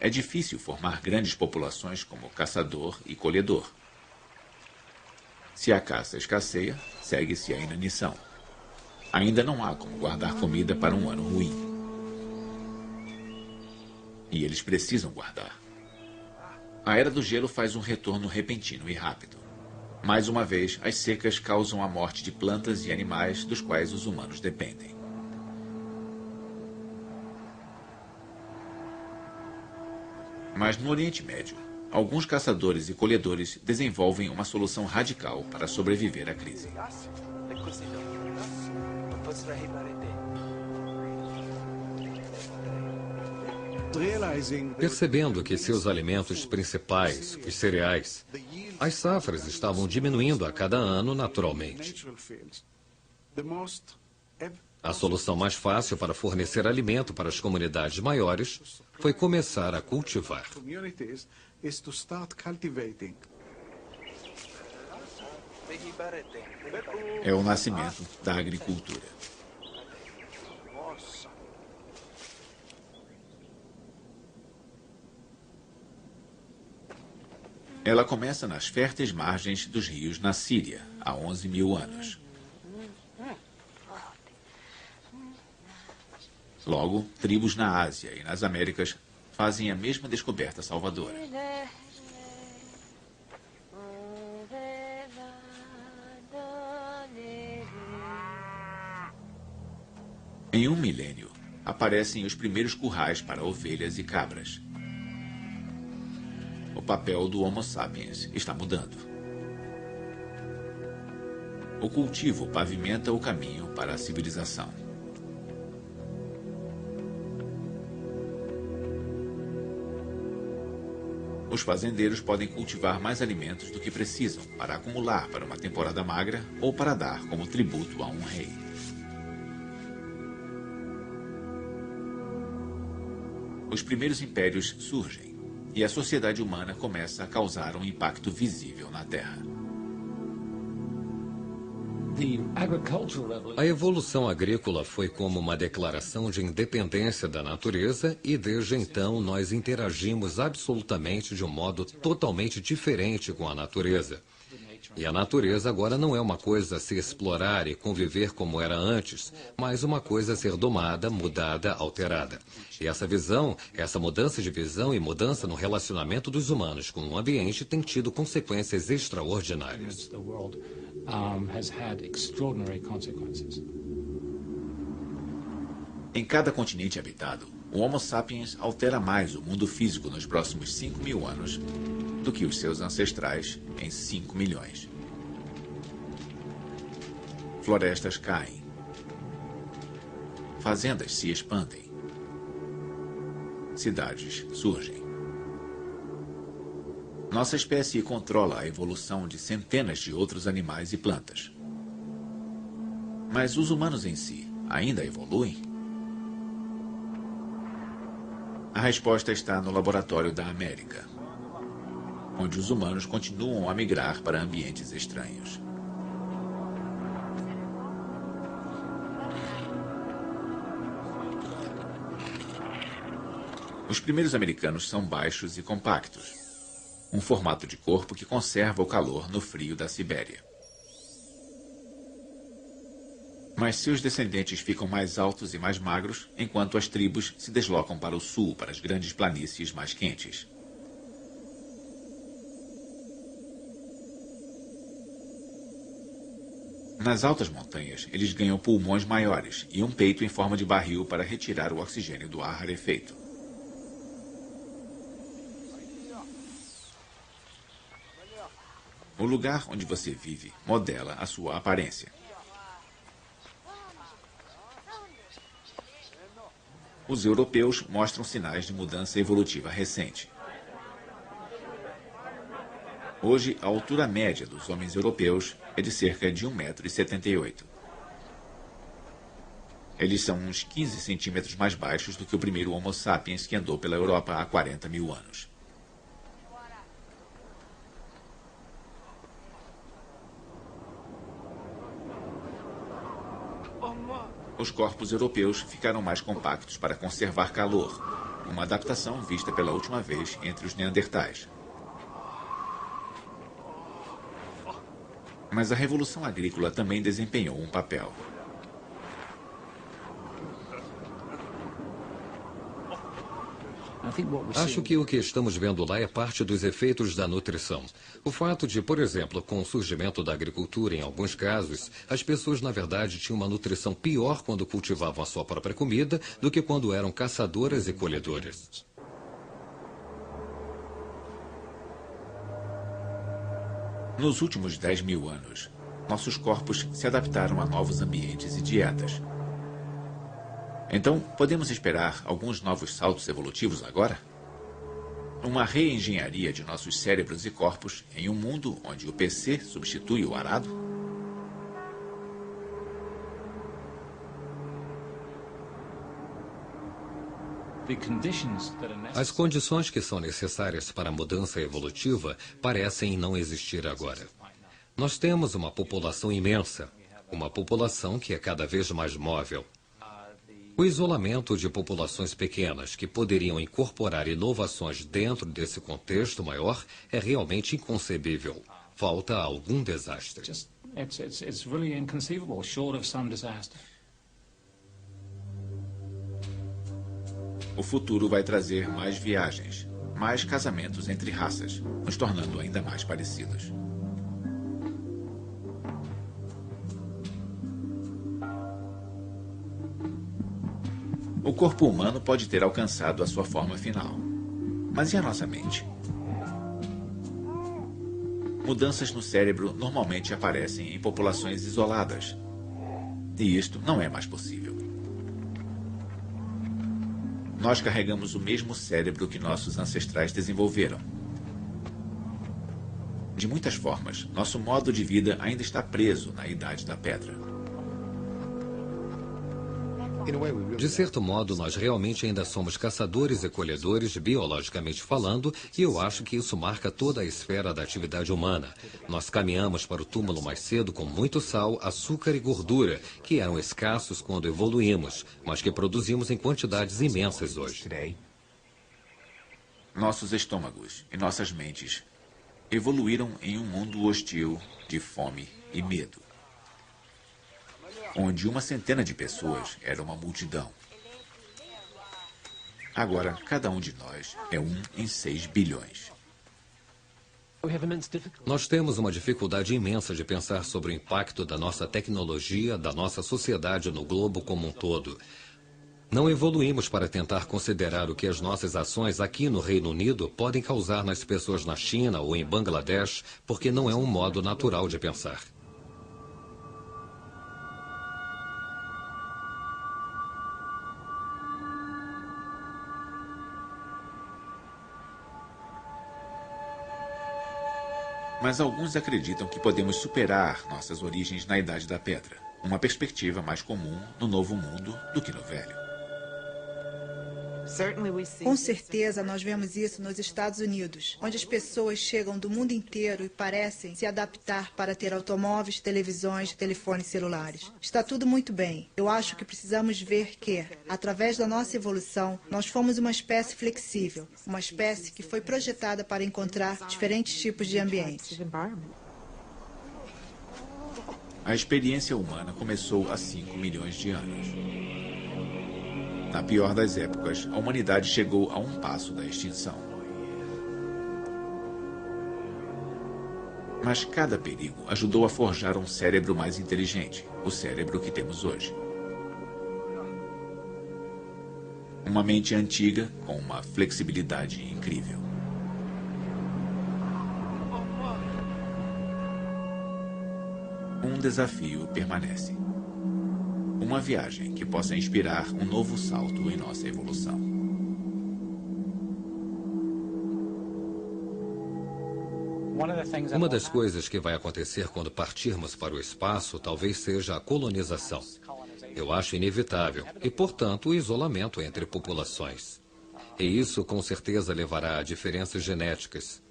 É difícil formar grandes populações como caçador e colhedor. Se a caça escasseia, segue-se a inanição. Ainda não há como guardar comida para um ano ruim. E eles precisam guardar. A Era do Gelo faz um retorno repentino e rápido. Mais uma vez, as secas causam a morte de plantas e animais dos quais os humanos dependem. Mas no Oriente Médio, alguns caçadores e colhedores desenvolvem uma solução radical para sobreviver à crise. Percebendo que seus alimentos principais, os cereais, as safras estavam diminuindo a cada ano naturalmente. A solução mais fácil para fornecer alimento para as comunidades maiores foi começar a cultivar. É o nascimento da agricultura. Ela começa nas férteis margens dos rios na Síria, há 11 mil anos. Logo, tribos na Ásia e nas Américas fazem a mesma descoberta salvadora. Em 1 milênio, aparecem os primeiros currais para ovelhas e cabras. O papel do Homo sapiens está mudando. O cultivo pavimenta o caminho para a civilização. Os fazendeiros podem cultivar mais alimentos do que precisam para acumular para uma temporada magra ou para dar como tributo a um rei. Os primeiros impérios surgem e a sociedade humana começa a causar um impacto visível na Terra. A evolução agrícola foi como uma declaração de independência da natureza e desde então nós interagimos absolutamente de um modo totalmente diferente com a natureza. E a natureza agora não é uma coisa a se explorar e conviver como era antes, mas uma coisa a ser domada, mudada, alterada. E essa visão, essa mudança de visão e mudança no relacionamento dos humanos com o ambiente tem tido consequências extraordinárias. Em cada continente habitado, o Homo sapiens altera mais o mundo físico nos próximos 5 mil anos do que os seus ancestrais em 5 milhões. Florestas caem. Fazendas se expandem. Cidades surgem. Nossa espécie controla a evolução de centenas de outros animais e plantas. Mas os humanos em si ainda evoluem? A resposta está no laboratório da América, onde os humanos continuam a migrar para ambientes estranhos. Os primeiros americanos são baixos e compactos, um formato de corpo que conserva o calor no frio da Sibéria. Mas seus descendentes ficam mais altos e mais magros, enquanto as tribos se deslocam para o sul, para as grandes planícies mais quentes. Nas altas montanhas, eles ganham pulmões maiores e um peito em forma de barril para retirar o oxigênio do ar rarefeito. O lugar onde você vive modela a sua aparência. Os europeus mostram sinais de mudança evolutiva recente. Hoje, a altura média dos homens europeus é de cerca de 1,78 m. Eles são uns 15 centímetros mais baixos do que o primeiro Homo sapiens que andou pela Europa há 40 mil anos. Os corpos europeus ficaram mais compactos para conservar calor, uma adaptação vista pela última vez entre os neandertais. Mas a Revolução Agrícola também desempenhou um papel. Acho que o que estamos vendo lá é parte dos efeitos da nutrição. O fato de, por exemplo, com o surgimento da agricultura, em alguns casos, as pessoas, na verdade, tinham uma nutrição pior quando cultivavam a sua própria comida do que quando eram caçadoras e colhedoras. Nos últimos 10 mil anos, nossos corpos se adaptaram a novos ambientes e dietas. Então, podemos esperar alguns novos saltos evolutivos agora? Uma reengenharia de nossos cérebros e corpos em um mundo onde o PC substitui o arado? As condições que são necessárias para a mudança evolutiva parecem não existir agora. Nós temos uma população imensa, uma população que é cada vez mais móvel. O isolamento de populações pequenas que poderiam incorporar inovações dentro desse contexto maior é realmente inconcebível. Falta algum desastre. O futuro vai trazer mais viagens, mais casamentos entre raças, nos tornando ainda mais parecidos. O corpo humano pode ter alcançado a sua forma final. Mas e a nossa mente? Mudanças no cérebro normalmente aparecem em populações isoladas. E isto não é mais possível. Nós carregamos o mesmo cérebro que nossos ancestrais desenvolveram. De muitas formas, nosso modo de vida ainda está preso na Idade da Pedra. De certo modo, nós realmente ainda somos caçadores e colhedores, biologicamente falando, e eu acho que isso marca toda a esfera da atividade humana. Nós caminhamos para o túmulo mais cedo com muito sal, açúcar e gordura, que eram escassos quando evoluímos, mas que produzimos em quantidades imensas hoje. Nossos estômagos e nossas mentes evoluíram em um mundo hostil de fome e medo, onde uma centena de pessoas era uma multidão. Agora, cada um de nós é 1 em 6 bilhões. Nós temos uma dificuldade imensa de pensar sobre o impacto da nossa tecnologia, da nossa sociedade no globo como um todo. Não evoluímos para tentar considerar o que as nossas ações aqui no Reino Unido podem causar nas pessoas na China ou em Bangladesh, porque não é um modo natural de pensar. Mas alguns acreditam que podemos superar nossas origens na Idade da Pedra, uma perspectiva mais comum no Novo Mundo do que no Velho. Com certeza, nós vemos isso nos Estados Unidos, onde as pessoas chegam do mundo inteiro e parecem se adaptar para ter automóveis, televisões, telefones celulares. Está tudo muito bem. Eu acho que precisamos ver que, através da nossa evolução, nós fomos uma espécie flexível, uma espécie que foi projetada para encontrar diferentes tipos de ambientes. A experiência humana começou há 5 milhões de anos. Na pior das épocas, a humanidade chegou a um passo da extinção. Mas cada perigo ajudou a forjar um cérebro mais inteligente, o cérebro que temos hoje. Uma mente antiga com uma flexibilidade incrível. Um desafio permanece. O Uma viagem que possa inspirar um novo salto em nossa evolução. Uma das coisas que vai acontecer quando partirmos para o espaço talvez seja a colonização. Eu acho inevitável e, portanto, o isolamento entre populações. E isso, com certeza, levará a diferenças genéticas.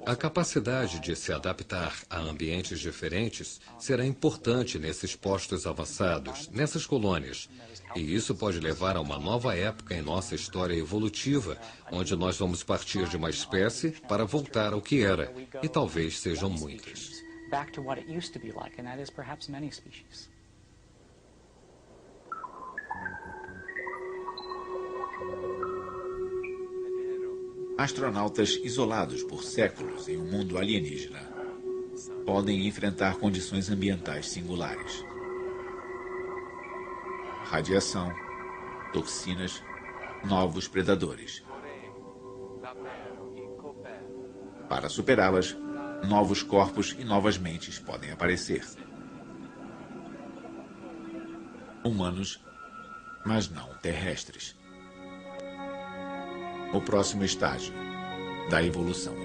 A capacidade de se adaptar a ambientes diferentes será importante nesses postos avançados, nessas colônias. E isso pode levar a uma nova época em nossa história evolutiva, onde nós vamos partir de uma espécie para voltar ao que era. E talvez sejam muitas. Astronautas isolados por séculos em um mundo alienígena podem enfrentar condições ambientais singulares. Radiação, toxinas, novos predadores. Para superá-las, novos corpos e novas mentes podem aparecer. Humanos, mas não terrestres. O próximo estágio da evolução.